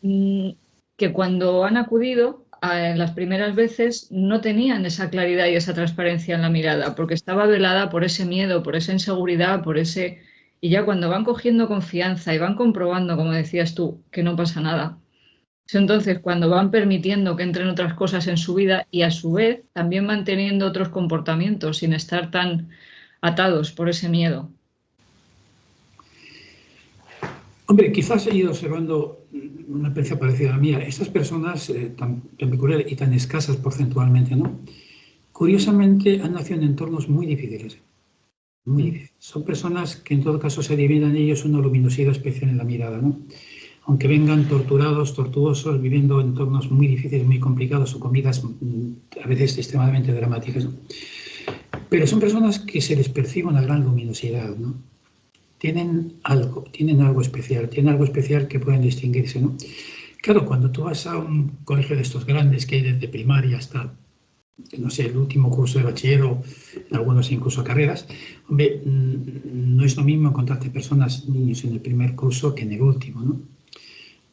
que cuando han acudido en las primeras veces no tenían esa claridad y esa transparencia en la mirada porque estaba velada por ese miedo, por esa inseguridad, por ese... Y ya cuando van cogiendo confianza y van comprobando, como decías tú, que no pasa nada, entonces, cuando van permitiendo que entren otras cosas en su vida y a su vez también van teniendo otros comportamientos sin estar tan atados por ese miedo. Hombre, quizás he ido observando una experiencia parecida a la mía. Estas personas tan peculiares y tan escasas porcentualmente, ¿no? Curiosamente han nacido en entornos muy difíciles. Muy difíciles. Son personas que en todo caso se dividen en ellos una luminosidad especial en la mirada, ¿no? Aunque vengan torturados, tortuosos, viviendo en entornos muy difíciles, muy complicados o con vidas a veces extremadamente dramáticas, ¿no? Pero son personas que se les percibe una gran luminosidad, ¿no? Tienen algo especial que pueden distinguirse, ¿no? Claro, cuando tú vas a un colegio de estos grandes que hay desde primaria hasta, no sé, el último curso de bachiller o algunos incluso carreras, hombre, no es lo mismo encontrarte personas, niños en el primer curso que en el último, ¿no?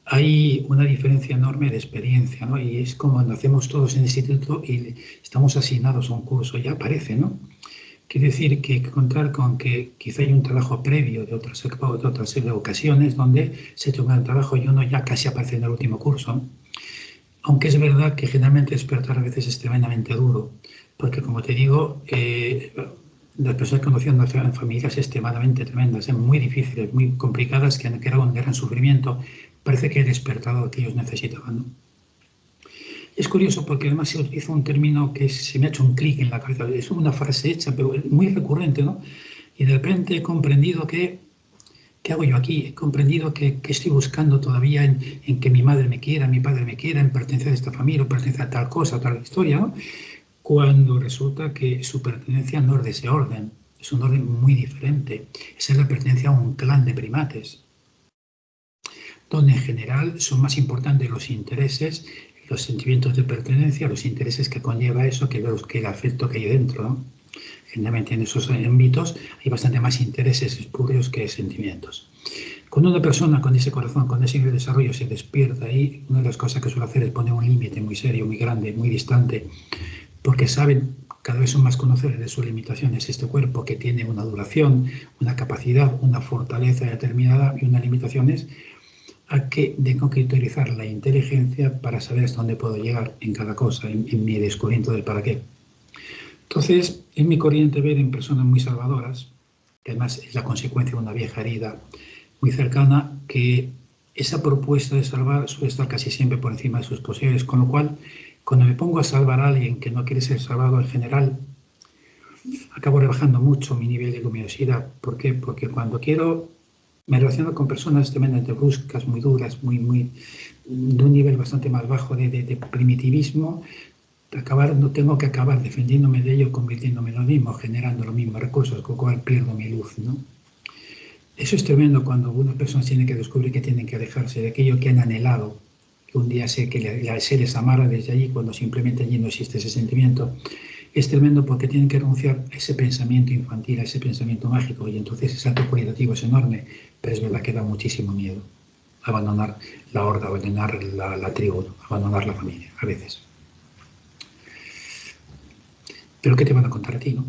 Hay una diferencia enorme de experiencia, ¿no? Y es como cuando hacemos todos en el instituto y estamos asignados a un curso, ya aparece, ¿no? Quiere decir que hay que contar con que quizá hay un trabajo previo de otras ocasiones donde se ha hecho un gran trabajo y uno ya casi aparece en el último curso, ¿no? Aunque es verdad que generalmente despertar a veces es tremendamente duro, porque como te digo, las personas que conocían en familias extremadamente tremendas, muy difíciles, muy complicadas, que han creado un gran sufrimiento, parece que he despertado lo que ellos necesitaban, ¿no? Es curioso porque además se utiliza un término que se me ha hecho un clic en la cabeza. Es una frase hecha, pero muy recurrente, ¿no? Y de repente he comprendido que, ¿qué hago yo aquí? He comprendido que estoy buscando todavía en que mi madre me quiera, mi padre me quiera, en pertenecer a esta familia, o pertenecer a tal cosa, a tal historia, ¿no? Cuando resulta que su pertenencia no es de ese orden, es un orden muy diferente. Es la pertenencia a un clan de primates, donde en general son más importantes los intereses, los sentimientos de pertenencia, los intereses que conlleva eso, que el afecto que hay dentro, ¿no? Generalmente en esos ámbitos hay bastante más intereses espurios que sentimientos. Cuando una persona con ese corazón, con ese desarrollo se despierta ahí, una de las cosas que suele hacer es poner un límite muy serio, muy grande, muy distante, porque saben, cada vez son más conocedores de sus limitaciones, este cuerpo que tiene una duración, una capacidad, una fortaleza determinada y unas limitaciones, a que tengo que utilizar la inteligencia para saber hasta dónde puedo llegar en cada cosa, en mi descubrimiento del para qué. Entonces, es mi corriente ver en personas muy salvadoras, que además es la consecuencia de una vieja herida muy cercana, que esa propuesta de salvar suele estar casi siempre por encima de sus posibilidades, con lo cual, cuando me pongo a salvar a alguien que no quiere ser salvado en general, acabo rebajando mucho mi nivel de luminosidad. ¿Por qué? Porque cuando quiero, me relaciono con personas tremendamente bruscas, muy duras, de un nivel bastante más bajo de primitivismo. No tengo que acabar defendiéndome de ello, convirtiéndome en lo mismo, generando los mismos recursos, con lo cual pierdo mi luz, ¿no? Eso es tremendo cuando algunas personas tienen que descubrir que tienen que alejarse de aquello que han anhelado, que un día sé que se les amara desde allí, cuando simplemente allí no existe ese sentimiento. Es tremendo porque tienen que renunciar a ese pensamiento infantil, a ese pensamiento mágico, y entonces el salto cualitativo es enorme, pero es verdad que da muchísimo miedo abandonar la horda, abandonar la tribu, abandonar la familia, a veces. Pero ¿qué te van a contar a ti, no?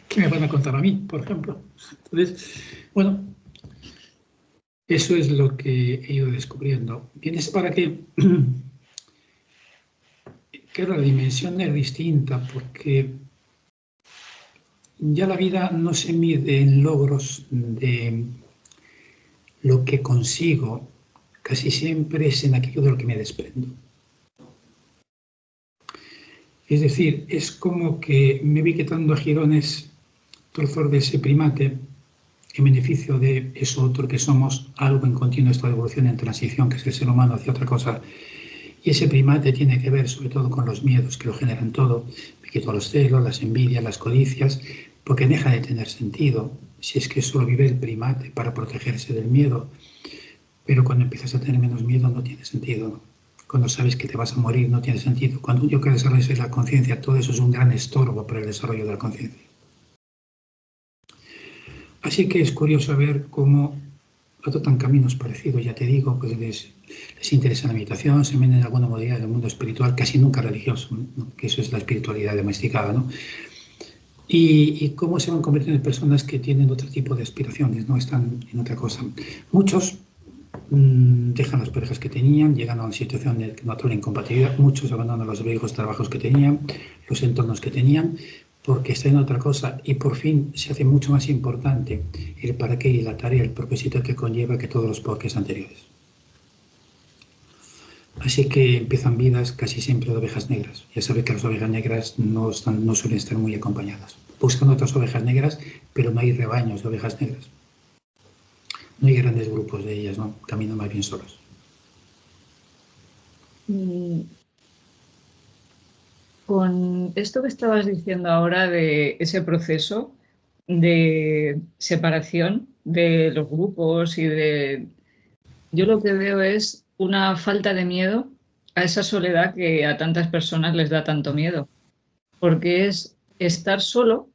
¿Qué me van a contar a mí, por ejemplo? Entonces, bueno, eso es lo que he ido descubriendo. Vienes para que, claro, la dimensión es distinta, porque ya la vida no se mide en logros de lo que consigo, casi siempre es en aquello de lo que me desprendo. Es decir, es como que me vi quitando a girones trozos de ese primate en beneficio de eso otro que somos, algo en continuo estado de evolución, en transición, que es el ser humano hacia otra cosa. Y ese primate tiene que ver sobre todo con los miedos que lo generan todo. Me quito los celos, las envidias, las codicias, porque deja de tener sentido si es que solo vive el primate para protegerse del miedo. Pero cuando empiezas a tener menos miedo no tiene sentido. Cuando sabes que te vas a morir no tiene sentido. Cuando yo quiero desarrollar la conciencia, todo eso es un gran estorbo para el desarrollo de la conciencia. Así que es curioso ver cómo adoptan caminos parecidos, ya te digo, pues les interesa la meditación, se meten en alguna modalidad del mundo espiritual, casi nunca religioso, ¿no? Que eso es la espiritualidad domesticada, ¿no? Y cómo se van convirtiendo en personas que tienen otro tipo de aspiraciones, no están en otra cosa. Muchos dejan las parejas que tenían, llegan a una situación de natural incompatibilidad, muchos abandonan los viejos trabajos que tenían, los entornos que tenían, porque está en otra cosa, y por fin se hace mucho más importante el para qué y la tarea, el propósito que conlleva que todos los porqués anteriores. Así que empiezan vidas casi siempre de ovejas negras. Ya sabéis que las ovejas negras no suelen estar muy acompañadas. Buscan otras ovejas negras, pero no hay rebaños de ovejas negras. No hay grandes grupos de ellas, ¿no? Caminan más bien solos. Con esto que estabas diciendo ahora de ese proceso de separación de los grupos yo lo que veo es una falta de miedo a esa soledad que a tantas personas les da tanto miedo, porque es estar solo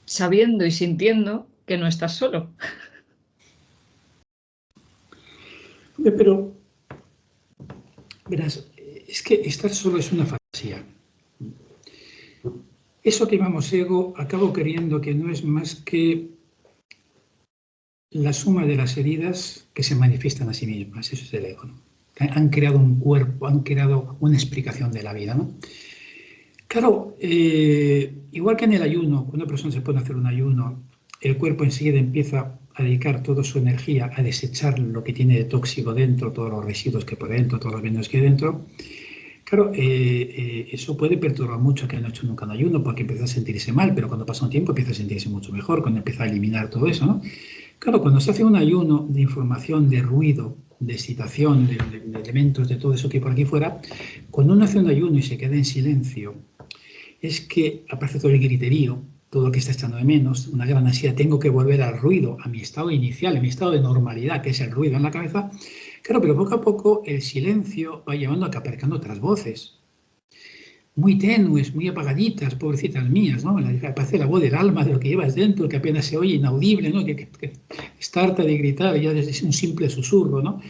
sabiendo y sintiendo que no estás solo. Pero, verás, es que estar solo es una fantasía. Eso que llamamos ego, acabo creyendo que no es más que la suma de las heridas que se manifiestan a sí mismas. Eso es el ego, ¿no? Han creado un cuerpo, han creado una explicación de la vida, ¿no? Claro, igual que en el ayuno, cuando una persona se pone a hacer un ayuno, el cuerpo enseguida empieza a dedicar toda su energía a desechar lo que tiene de tóxico dentro, todos los residuos que por dentro, todos los venenos que hay dentro. Claro, eso puede perturbar mucho a quien no ha hecho nunca un ayuno, porque empieza a sentirse mal, pero cuando pasa un tiempo empieza a sentirse mucho mejor, cuando empieza a eliminar todo eso, ¿no? Claro, cuando se hace un ayuno de información, de ruido, de excitación, de elementos, de todo eso que hay por aquí fuera, cuando uno hace un ayuno y se queda en silencio, es que aparece todo el griterío, todo lo que está echando de menos, una gran ansiedad, tengo que volver al ruido, a mi estado inicial, a mi estado de normalidad, que es el ruido en la cabeza. Claro, pero poco a poco el silencio va llevando a que aparezcan otras voces, muy tenues, muy apagaditas, pobrecitas mías, ¿no? Parece la voz del alma, de lo que llevas dentro, que apenas se oye, inaudible, ¿no? Que está harta de gritar, ya es un simple susurro, ¿no?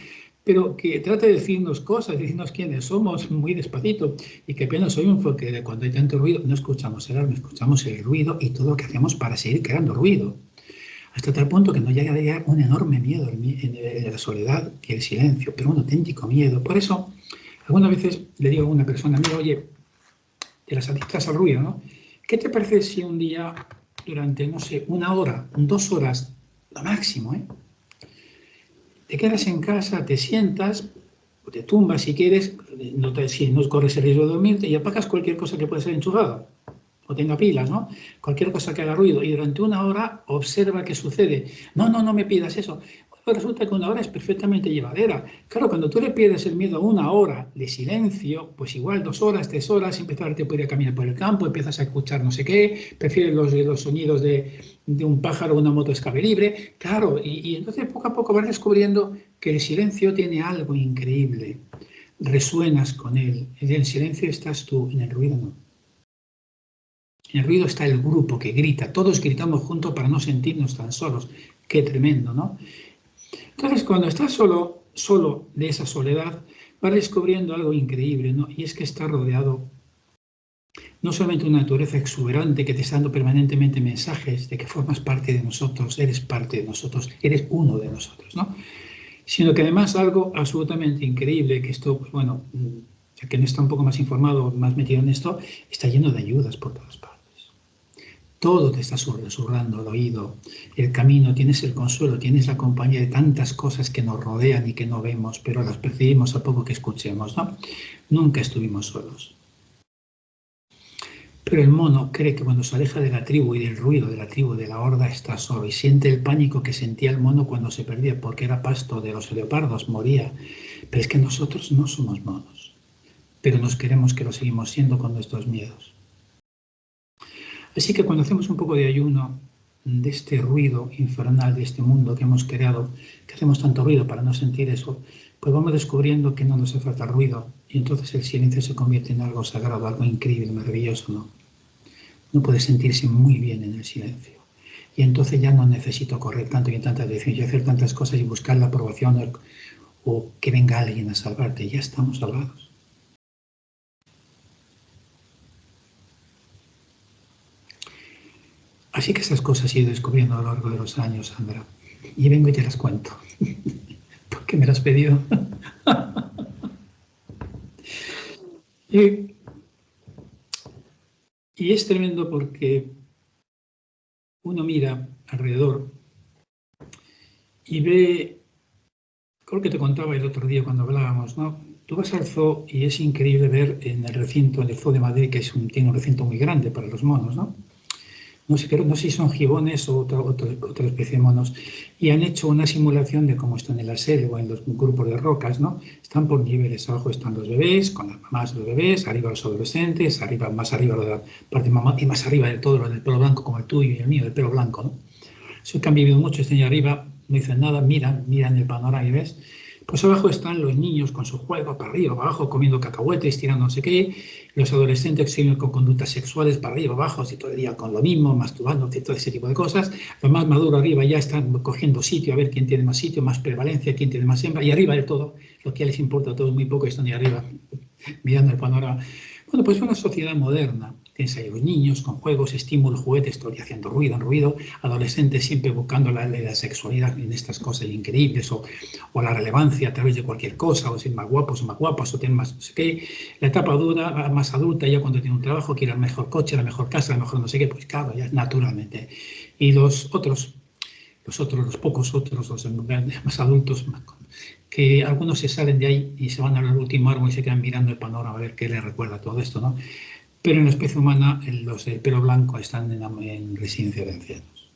Pero que trata de decirnos cosas, decirnos quiénes somos muy despacito, y que apenas oímos porque cuando hay tanto ruido no escuchamos el alma, escuchamos el ruido y todo lo que hacemos para seguir creando ruido. Hasta tal punto que nos llega a un enorme miedo en la soledad y el silencio, pero un auténtico miedo. Por eso, algunas veces le digo a una persona, mira, oye, de las adictas al ruido, ¿no? ¿Qué te parece si un día, durante, no sé, 1 hora, 2 horas, lo máximo, te quedas en casa, te sientas, o te tumbas si quieres, si no corres el riesgo de dormirte, y apagas cualquier cosa que pueda ser enchufada o tenga pilas, ¿no? Cualquier cosa que haga ruido, y durante 1 hora observa qué sucede. No me pidas eso. Pues resulta que 1 hora es perfectamente llevadera. Claro, cuando tú le pierdes el miedo a 1 hora de silencio, pues igual 2 horas, 3 horas, empiezas a darte por ir a caminar por el campo, empiezas a escuchar no sé qué, prefieres los sonidos de un pájaro o una moto escape libre. Claro, y entonces poco a poco vas descubriendo que el silencio tiene algo increíble. Resuenas con él. En el silencio estás tú, en el ruido no. En el ruido está el grupo que grita, todos gritamos juntos para no sentirnos tan solos. Qué tremendo, ¿no? Entonces, cuando estás solo de esa soledad, vas descubriendo algo increíble, ¿no? Y es que estás rodeado no solamente de una naturaleza exuberante que te está dando permanentemente mensajes de que formas parte de nosotros, eres parte de nosotros, eres uno de nosotros, ¿no? Sino que además algo absolutamente increíble, que esto, pues bueno, ya que no está un poco más informado, más metido en esto, está lleno de ayudas por todas partes. Todo te está susurrando al oído, el camino, tienes el consuelo, tienes la compañía de tantas cosas que nos rodean y que no vemos, pero las percibimos a poco que escuchemos, ¿no? Nunca estuvimos solos. Pero el mono cree que cuando se aleja de la tribu y del ruido de la tribu, de la horda, está solo y siente el pánico que sentía el mono cuando se perdía porque era pasto de los leopardos, moría. Pero es que nosotros no somos monos, pero nos queremos que lo seguimos siendo con nuestros miedos. Así que cuando hacemos un poco de ayuno de este ruido infernal de este mundo que hemos creado, que hacemos tanto ruido para no sentir eso, pues vamos descubriendo que no nos hace falta ruido y entonces el silencio se convierte en algo sagrado, algo increíble, maravilloso, ¿no? Uno puede sentirse muy bien en el silencio y entonces ya no necesito correr tanto y en tanta dirección y hacer tantas cosas y buscar la aprobación o que venga alguien a salvarte, ya estamos salvados. Así que esas cosas he ido descubriendo a lo largo de los años, Sandra. Y vengo y te las cuento. Porque me las has pedido. y es tremendo porque uno mira alrededor y ve, creo que te contaba el otro día cuando hablábamos, ¿no? Tú vas al zoo y es increíble ver en el recinto, en el Zoo de Madrid, que tiene un recinto muy grande para los monos, ¿no? No sé si son gibones o otra especie de monos, y han hecho una simulación de cómo están en la selva o en los grupos de rocas, ¿no? Están por niveles, abajo están los bebés, con las mamás de los bebés, arriba los adolescentes, más arriba lo de la parte mamá, y más arriba de todo lo del pelo blanco, como el tuyo y el mío, del pelo blanco, ¿no? Eso que han vivido mucho, están ahí arriba, no dicen nada, miran el panorama y ves. Pues abajo están los niños con su juego, para arriba, para abajo, comiendo cacahuetes, tirando no sé qué. Los adolescentes que siguen con conductas sexuales para arriba, abajo, y todo el día con lo mismo, masturbando, todo ese tipo de cosas. Los más maduros arriba ya están cogiendo sitio, a ver quién tiene más sitio, más prevalencia, quién tiene más hembra. Y arriba de todo, lo que ya les importa a todos muy poco, están ahí arriba, mirando el panorama. Bueno, pues una sociedad moderna. Tienes ahí los niños con juegos, estímulos, juguetes, todo el día haciendo ruido, adolescentes siempre buscando la sexualidad en estas cosas increíbles o la relevancia a través de cualquier cosa, o ser más guapos o más guapas, o tener más no sé qué. La etapa dura, más adulta, ya cuando tiene un trabajo, quiere el mejor coche, la mejor casa, la mejor no sé qué, pues claro, ya naturalmente. Y los pocos otros, los más adultos, que algunos se salen de ahí y se van al último árbol y se quedan mirando el panorama a ver qué les recuerda todo esto, ¿no? Pero en la especie humana, los de pelo blanco están en residencia de ancianos,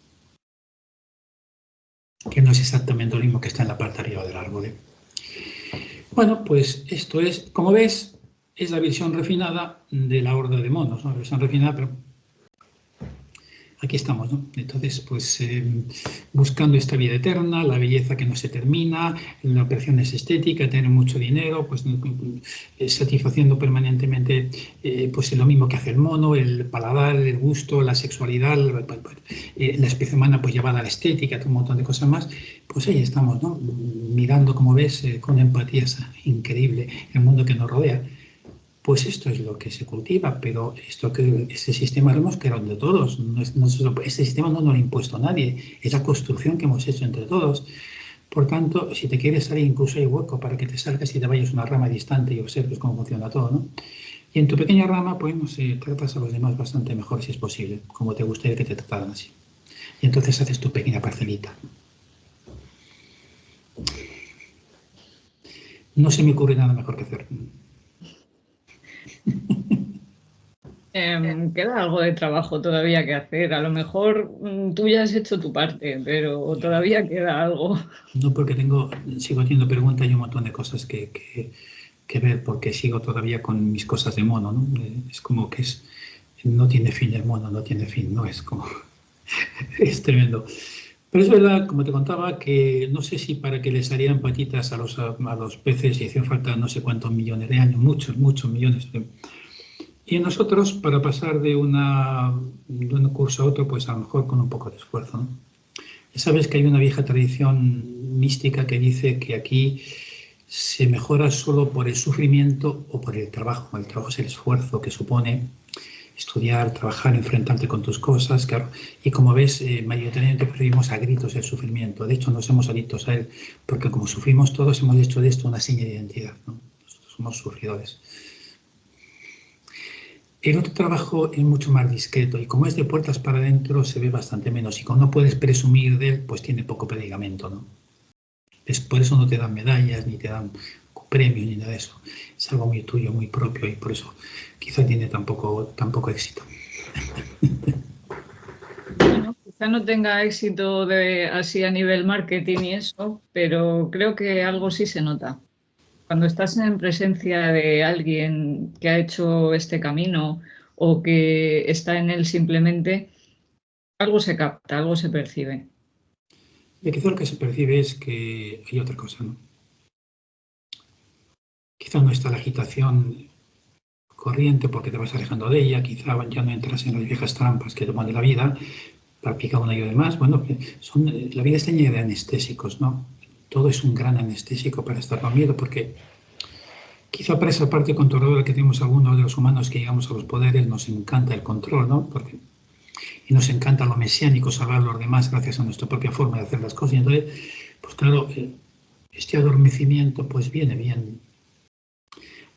que no es exactamente lo mismo que está en la parte arriba del árbol. Bueno, pues esto es, como ves, es la versión refinada de la horda de monos, ¿no? La versión refinada, pero aquí estamos, ¿no? Entonces, pues buscando esta vida eterna, la belleza que no se termina, la operación es estética, tener mucho dinero, pues satisfaciendo permanentemente pues lo mismo que hace el mono, el paladar, el gusto, la sexualidad, la especie humana pues llevada a la estética, un montón de cosas más. Pues ahí estamos, ¿no? Mirando, como ves, con empatía increíble el mundo que nos rodea. Pues esto es lo que se cultiva, pero este sistema lo hemos creado de todos. Este sistema no nos lo ha impuesto a nadie, es la construcción que hemos hecho entre todos. Por tanto, si te quieres salir, incluso hay hueco para que te salgas y te vayas a una rama distante y observes cómo funciona todo, ¿no? Y en tu pequeña rama, pues, no sé, tratas a los demás bastante mejor si es posible, como te gustaría que te trataran así. Y entonces haces tu pequeña parcelita. No se me ocurre nada mejor que hacer. Queda algo de trabajo todavía que hacer. A lo mejor tú ya has hecho tu parte, pero todavía queda algo. No, porque sigo haciendo preguntas y un montón de cosas que ver, porque sigo todavía con mis cosas de mono, ¿no? Es como que no tiene fin el mono, no tiene fin, ¿no? Es como, es tremendo. Pero es verdad, como te contaba, que no sé si para que les salieran patitas a los peces hicieron falta no sé cuántos millones de años, muchos millones. Y nosotros, para pasar de un curso a otro, pues a lo mejor con un poco de esfuerzo, ¿no? Ya sabes que hay una vieja tradición mística que dice que aquí se mejora solo por el sufrimiento o por el trabajo. El trabajo es el esfuerzo que supone estudiar, trabajar, enfrentarte con tus cosas, claro. Y como ves, mayoritariamente preferimos a gritos el sufrimiento. De hecho, nos somos adictos a él, porque como sufrimos todos, hemos hecho de esto una seña de identidad, ¿no? Nosotros somos sufridores. El otro trabajo es mucho más discreto y como es de puertas para adentro se ve bastante menos y como no puedes presumir de él, pues tiene poco pegamento, ¿no? Por eso no te dan medallas, ni te dan premios, ni nada de eso. Es algo muy tuyo, muy propio y por eso quizá tiene tan poco éxito. Bueno, quizá no tenga éxito así a nivel marketing y eso, pero creo que algo sí se nota. Cuando estás en presencia de alguien que ha hecho este camino o que está en él simplemente, algo se capta, algo se percibe. Y quizá lo que se percibe es que hay otra cosa, ¿no? Quizá no está la agitación corriente porque te vas alejando de ella, quizá ya no entras en las viejas trampas que toman de la vida, para picar una y demás. Bueno, la vida está llena de anestésicos, ¿no? Todo es un gran anestésico para estar con miedo porque quizá para esa parte controladora que tenemos algunos de los humanos que llegamos a los poderes nos encanta el control, ¿no? Y nos encanta lo mesiánico, salvar a los demás gracias a nuestra propia forma de hacer las cosas. Y entonces, pues claro, este adormecimiento pues viene bien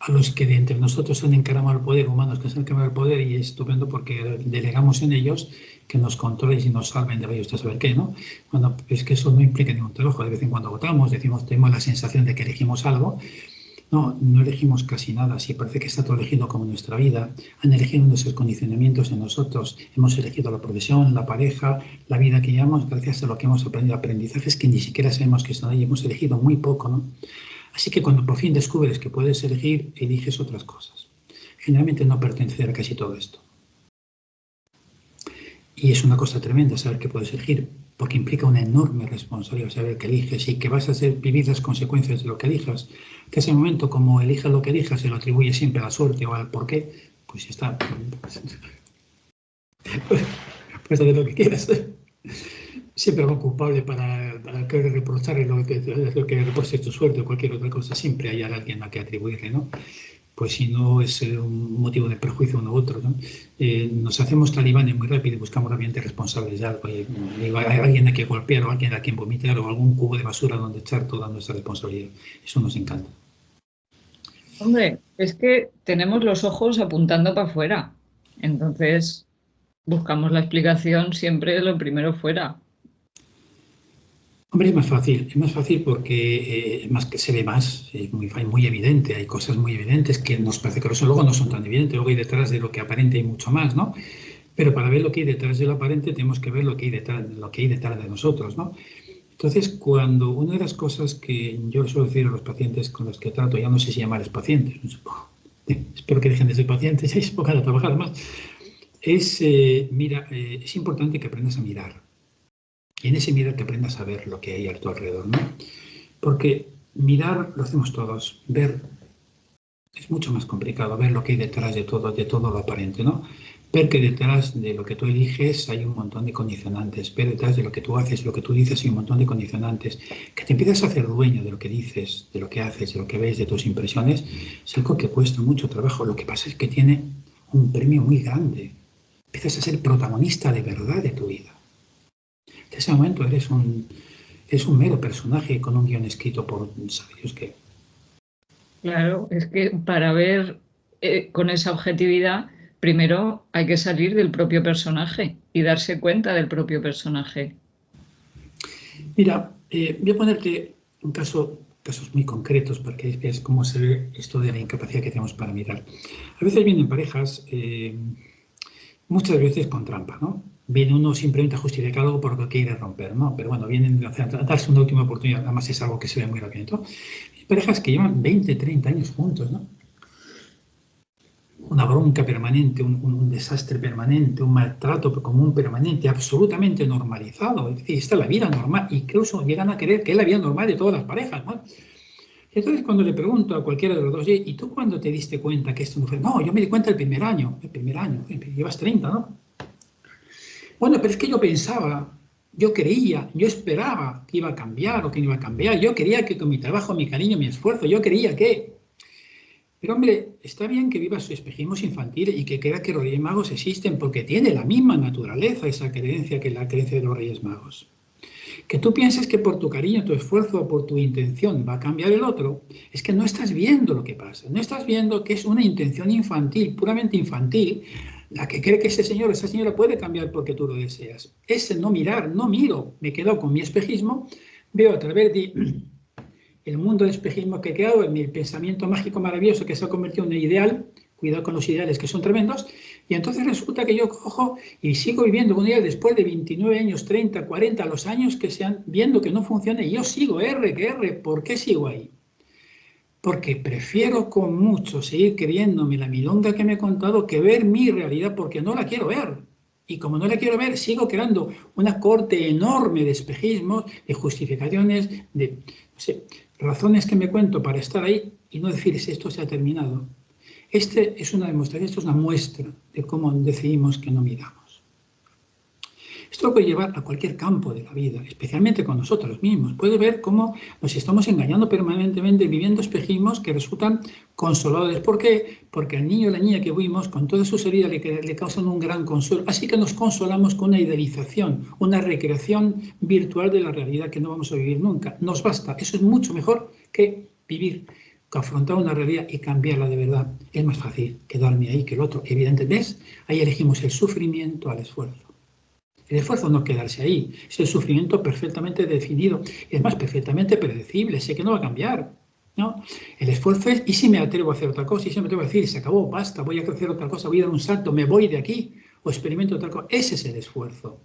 a los que de entre nosotros han encarado el poder, humanos que se han encarado el poder, y es estupendo porque delegamos en ellos que nos controlen y nos salven de vaya usted a saber qué, ¿no? Bueno, es que eso no implica ningún trabajo. De vez en cuando votamos, tenemos la sensación de que elegimos algo. No, no elegimos casi nada. Si parece que está todo elegido como nuestra vida, han elegido nuestros condicionamientos en nosotros. Hemos elegido la profesión, la pareja, la vida que llevamos gracias a lo que hemos aprendido, aprendizajes que ni siquiera sabemos que están ahí. Hemos elegido muy poco, ¿no? Así que cuando por fin descubres que puedes elegir, eliges otras cosas. Generalmente no pertenecer a casi todo esto. Y es una cosa tremenda saber que puedes elegir, porque implica una enorme responsabilidad saber que eliges y que vas a vivir las consecuencias de lo que elijas. Que ese momento, como elijas lo que elijas, se lo atribuye siempre a la suerte o al porqué, pues ya está. Pues haz lo que quieras. Siempre algo culpable para que reprocharle lo que reproche tu suerte o cualquier otra cosa. Siempre hay alguien a que atribuirle, ¿no? Pues si no es un motivo de perjuicio uno u otro, ¿no? Nos hacemos talibanes muy rápido y buscamos realmente responsables de algo. Hay alguien a quien golpear o alguien a quien vomitar o algún cubo de basura donde echar toda nuestra responsabilidad. Eso nos encanta. Hombre, es que tenemos los ojos apuntando para afuera. Entonces, buscamos la explicación siempre lo primero fuera. Hombre, es más fácil porque más que se ve más, es muy evidente, hay cosas muy evidentes que nos parece que luego no son tan evidentes, luego hay detrás de lo que aparente hay mucho más, ¿no? Pero para ver lo que hay detrás de lo aparente tenemos que ver lo que hay detrás de nosotros, ¿no? Entonces, cuando una de las cosas que yo suelo decir a los pacientes con los que trato, ya no sé si llamarles pacientes, espero que dejen de ser pacientes, ya es poca de trabajar más, Mira, es importante que aprendas a mirar. Y en ese mirar que aprendas a ver lo que hay a tu alrededor, ¿no? Porque mirar lo hacemos todos, ver es mucho más complicado, ver lo que hay detrás de todo lo aparente, ¿no? Ver que detrás de lo que tú eliges hay un montón de condicionantes, ver detrás de lo que tú haces, lo que tú dices hay un montón de condicionantes, que te empiezas a hacer dueño de lo que dices, de lo que haces, de lo que ves, de tus impresiones, es algo que cuesta mucho trabajo. Lo que pasa es que tiene un premio muy grande. Empiezas a ser protagonista de verdad de tu vida. En ese momento eres un mero personaje con un guión escrito por sabe Dios qué. Claro, es que para ver con esa objetividad, primero hay que salir del propio personaje y darse cuenta del propio personaje. Mira, voy a ponerte un casos muy concretos para que veas cómo se ve esto de la incapacidad que tenemos para mirar. A veces vienen parejas, muchas veces con trampa, ¿no? Viene uno simplemente a justificar algo por lo que quiere romper, ¿no? Pero bueno, vienen a darse una última oportunidad, además es algo que se ve muy rápido. Hay parejas que llevan 20, 30 años juntos, ¿no? Una bronca permanente, un desastre permanente, un maltrato común permanente, absolutamente normalizado. Es decir, esta es la vida normal. Incluso llegan a creer que es la vida normal de todas las parejas, ¿no? Entonces, cuando le pregunto a cualquiera de los dos, ¿y tú cuándo te diste cuenta que esto no fue? No, yo me di cuenta el primer año, llevas 30, ¿no? Bueno, pero es que yo pensaba, yo creía, yo esperaba que iba a cambiar o que no iba a cambiar. Yo quería que con mi trabajo, mi cariño, mi esfuerzo, yo quería que... Pero hombre, está bien que viva su espejismo infantil y que crea que los Reyes Magos existen porque tiene la misma naturaleza esa creencia que la creencia de los Reyes Magos. Que tú pienses que por tu cariño, tu esfuerzo o por tu intención va a cambiar el otro, es que no estás viendo lo que pasa, no estás viendo que es una intención infantil, puramente infantil, la que cree que ese señor o esa señora puede cambiar porque tú lo deseas. Ese no mirar, no miro, me quedo con mi espejismo, veo a través de el mundo de espejismo que he creado, en mi pensamiento mágico maravilloso que se ha convertido en un ideal, cuidado con los ideales que son tremendos, y entonces resulta que yo cojo y sigo viviendo un ideal después de 29 años, 30, 40, los años que sean, viendo que no funciona, y yo sigo R. ¿Por qué sigo ahí? Porque prefiero con mucho seguir creyéndome la milonga que me he contado que ver mi realidad porque no la quiero ver. Y como no la quiero ver, sigo creando una corte enorme de espejismos, de justificaciones, de no sé, razones que me cuento para estar ahí y no decir si esto se ha terminado. Este es una demostración, esto es una muestra de cómo decidimos que no miramos. Esto lo puede llevar a cualquier campo de la vida, especialmente con nosotros mismos. Puede ver cómo nos estamos engañando permanentemente, viviendo espejismos que resultan consoladores. ¿Por qué? Porque al niño o la niña que vimos, con todas sus heridas, le causan un gran consuelo. Así que nos consolamos con una idealización, una recreación virtual de la realidad que no vamos a vivir nunca. Nos basta. Eso es mucho mejor que vivir, que afrontar una realidad y cambiarla de verdad. Es más fácil quedarme ahí que el otro. Evidentemente, ¿ves? Ahí elegimos el sufrimiento al esfuerzo. El esfuerzo no quedarse ahí, es el sufrimiento perfectamente definido, es más, perfectamente predecible, sé que no va a cambiar, ¿no? El esfuerzo es, ¿y si me atrevo a hacer otra cosa? ¿Y si me atrevo a decir, se acabó, basta, voy a hacer otra cosa, voy a dar un salto, me voy de aquí, o experimento otra cosa? Ese es el esfuerzo.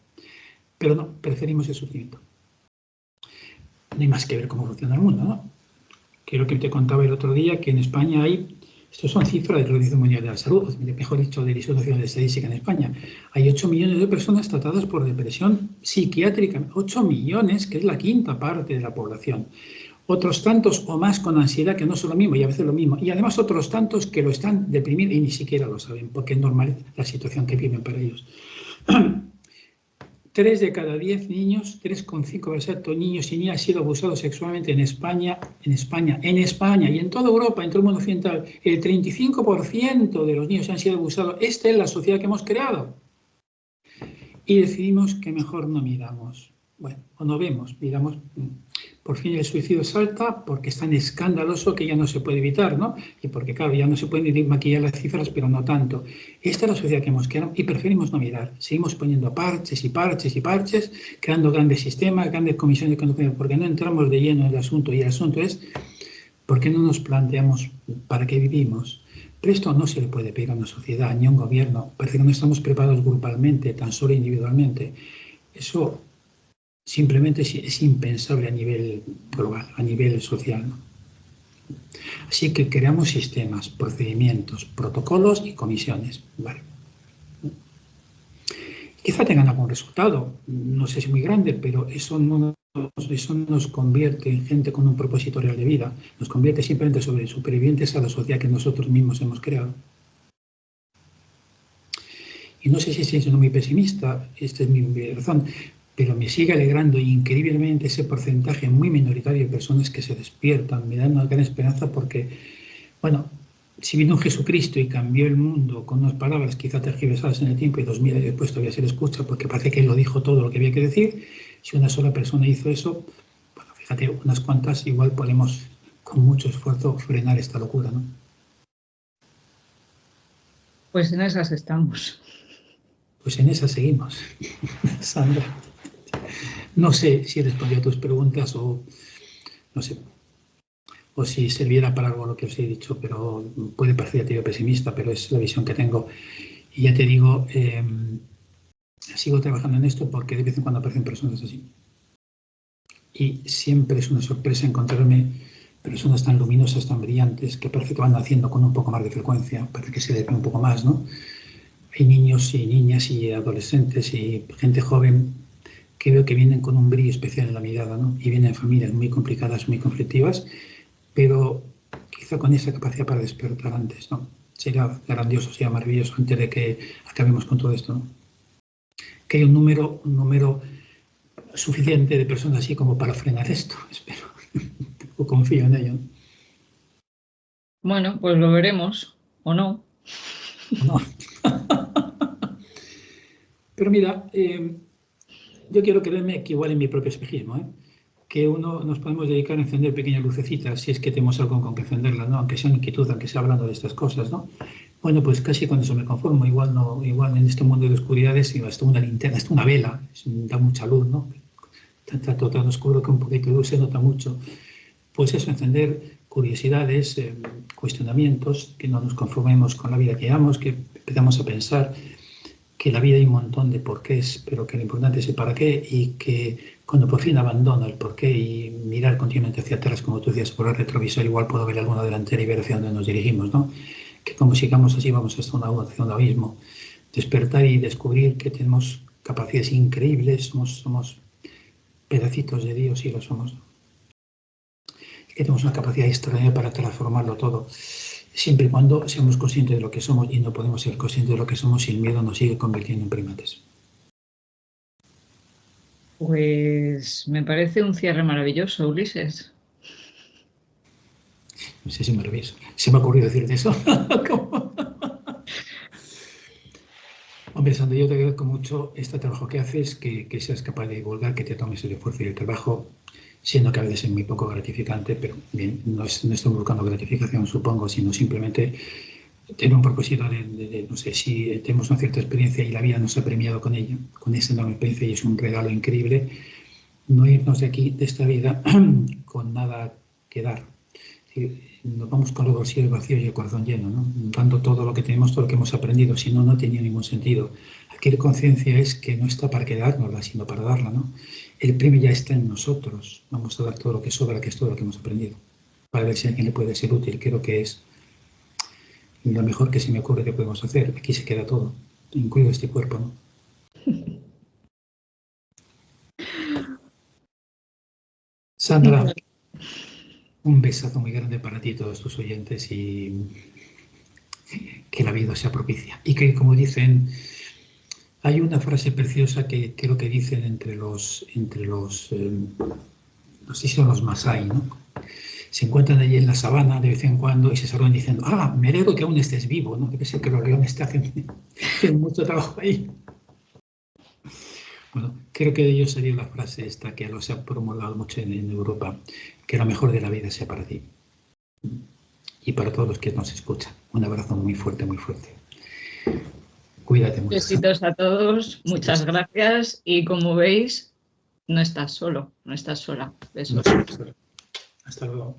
Pero no, preferimos el sufrimiento. No hay más que ver cómo funciona el mundo, ¿no? Creo que te contaba el otro día que en España hay... Estos son cifras de la Organización Mundial de la Salud, mejor dicho, del Instituto Nacional de Estadística en España. Hay 8 millones de personas tratadas por depresión psiquiátrica. 8 millones, que es la quinta parte de la población. Otros tantos o más con ansiedad, que no son lo mismo, y a veces lo mismo. Y además otros tantos que lo están deprimidos y ni siquiera lo saben, porque es normal la situación que viven para ellos. 3 de cada 10 niños, 3,5% niños y niñas han sido abusados sexualmente en España y en toda Europa, en todo el mundo occidental. El 35% de los niños han sido abusados. Esta es la sociedad que hemos creado. Y decidimos que mejor no miramos. Bueno, o no vemos, digamos, por fin el suicidio salta porque es tan escandaloso que ya no se puede evitar, ¿no? Y porque, claro, ya no se pueden maquillar las cifras, pero no tanto. Esta es la sociedad que hemos creado y preferimos no mirar. Seguimos poniendo parches y parches y parches, creando grandes sistemas, grandes comisiones, porque no entramos de lleno en el asunto. Y el asunto es, ¿por qué no nos planteamos para qué vivimos? Pero esto no se le puede pedir a una sociedad ni a un gobierno. Parece que no estamos preparados grupalmente, tan solo individualmente. Eso simplemente es impensable a nivel global, a nivel social, ¿no? Así que creamos sistemas, procedimientos, protocolos y comisiones. Vale. Quizá tengan algún resultado, no sé si muy grande, pero eso nos convierte en gente con un propósito real de vida, nos convierte simplemente sobre supervivientes a la sociedad que nosotros mismos hemos creado. Y no sé si estoy siendo muy pesimista, esta es mi razón, pero me sigue alegrando increíblemente ese porcentaje muy minoritario de personas que se despiertan, me dan una gran esperanza porque, bueno, si vino Jesucristo y cambió el mundo con unas palabras quizá tergiversadas en el tiempo y 2000 años después todavía se le escucha porque parece que él lo dijo todo lo que había que decir, si una sola persona hizo eso, bueno, fíjate, unas cuantas igual podemos con mucho esfuerzo frenar esta locura, ¿no? Pues en esas estamos. Pues en esas seguimos, Sandra. No sé si he respondido a tus preguntas o no sé, o si serviera para algo lo que os he dicho, pero puede parecer ya pesimista, pero es la visión que tengo. Y ya te digo, sigo trabajando en esto porque de vez en cuando aparecen personas así. Y siempre es una sorpresa encontrarme personas tan luminosas, tan brillantes, que parece que van naciendo con un poco más de frecuencia, parece que se les ve un poco más, ¿no? Hay niños y niñas y adolescentes y gente joven que veo que vienen con un brillo especial en la mirada, ¿no? Y vienen en familias muy complicadas, muy conflictivas, pero quizá con esa capacidad para despertar antes, ¿no? Sería grandioso, sería maravilloso antes de que acabemos con todo esto, ¿no? Que hay un número suficiente de personas así como para frenar esto, espero. O confío en ello, ¿no? Bueno, pues lo veremos, ¿o no? ¿O no? Pero mira, yo quiero creerme que igual en mi propio espejismo, que uno nos podemos dedicar a encender pequeñas lucecitas si es que tenemos algo con que encenderlas, ¿no? Aunque sea una inquietud, aunque sea hablando de estas cosas, ¿no? Bueno, pues casi con eso me conformo. Igual en este mundo de oscuridades, hasta una linterna, hasta una vela, da mucha luz, ¿no? Está todo tan oscuro que un poquito de luz se nota mucho. Pues eso, encender curiosidades, cuestionamientos, que no nos conformemos con la vida que llevamos, que empezamos a pensar que la vida hay un montón de porqués, pero que lo importante es el para qué, y que cuando por fin abandono el porqué y mirar continuamente hacia atrás, como tú decías, por el retrovisor, igual puedo ver alguna delantera y ver hacia dónde nos dirigimos, ¿no? Que como sigamos así vamos hacia un abismo. Despertar y descubrir que tenemos capacidades increíbles, somos pedacitos de Dios y lo somos. Que tenemos una capacidad extraordinaria para transformarlo todo, siempre y cuando seamos conscientes de lo que somos, y no podemos ser conscientes de lo que somos si el miedo nos sigue convirtiendo en primates. Pues me parece un cierre maravilloso, Ulises. No sé si es maravilloso. Se me ha ocurrido decirte eso. Hombre, Sandra, yo te agradezco mucho este trabajo que haces, que seas capaz de divulgar, que te tomes el esfuerzo y el trabajo, siendo que a veces es muy poco gratificante, pero bien, no estoy buscando gratificación, supongo, sino simplemente tener un propósito no sé, si tenemos una cierta experiencia y la vida nos ha premiado con ella, con esa enorme experiencia, y es un regalo increíble, no irnos de aquí, de esta vida, con nada que dar. Nos vamos con los bolsillos vacíos y el corazón lleno, ¿no? Dando todo lo que tenemos, todo lo que hemos aprendido, si no, no tenía ningún sentido. Adquirir conciencia es que no está para quedárnosla, sino para darla, ¿no? El premio ya está en nosotros. Vamos a dar todo lo que sobra, que es todo lo que hemos aprendido, para ver si a alguien le puede ser útil. Creo que es lo mejor que se me ocurre que podemos hacer. Aquí se queda todo, incluido este cuerpo, ¿no? Sandra, un besazo muy grande para ti y todos tus oyentes, y que la vida sea propicia. Y que, como dicen, hay una frase preciosa que creo que dicen entre los no sé si son los Masái, ¿no? Se encuentran allí en la sabana de vez en cuando y se saludan diciendo, me alegro que aún estés vivo, ¿no? Debe ser que los leones te hacen mucho trabajo ahí. Bueno, creo que de ellos sería la frase esta que se ha promulgado mucho en Europa, que lo mejor de la vida sea para ti y para todos los que nos escuchan. Un abrazo muy fuerte, muy fuerte. Cuídate mucho. Besitos a todos, muchas gracias, y como veis, no estás solo, no estás sola. Besos. Hasta luego.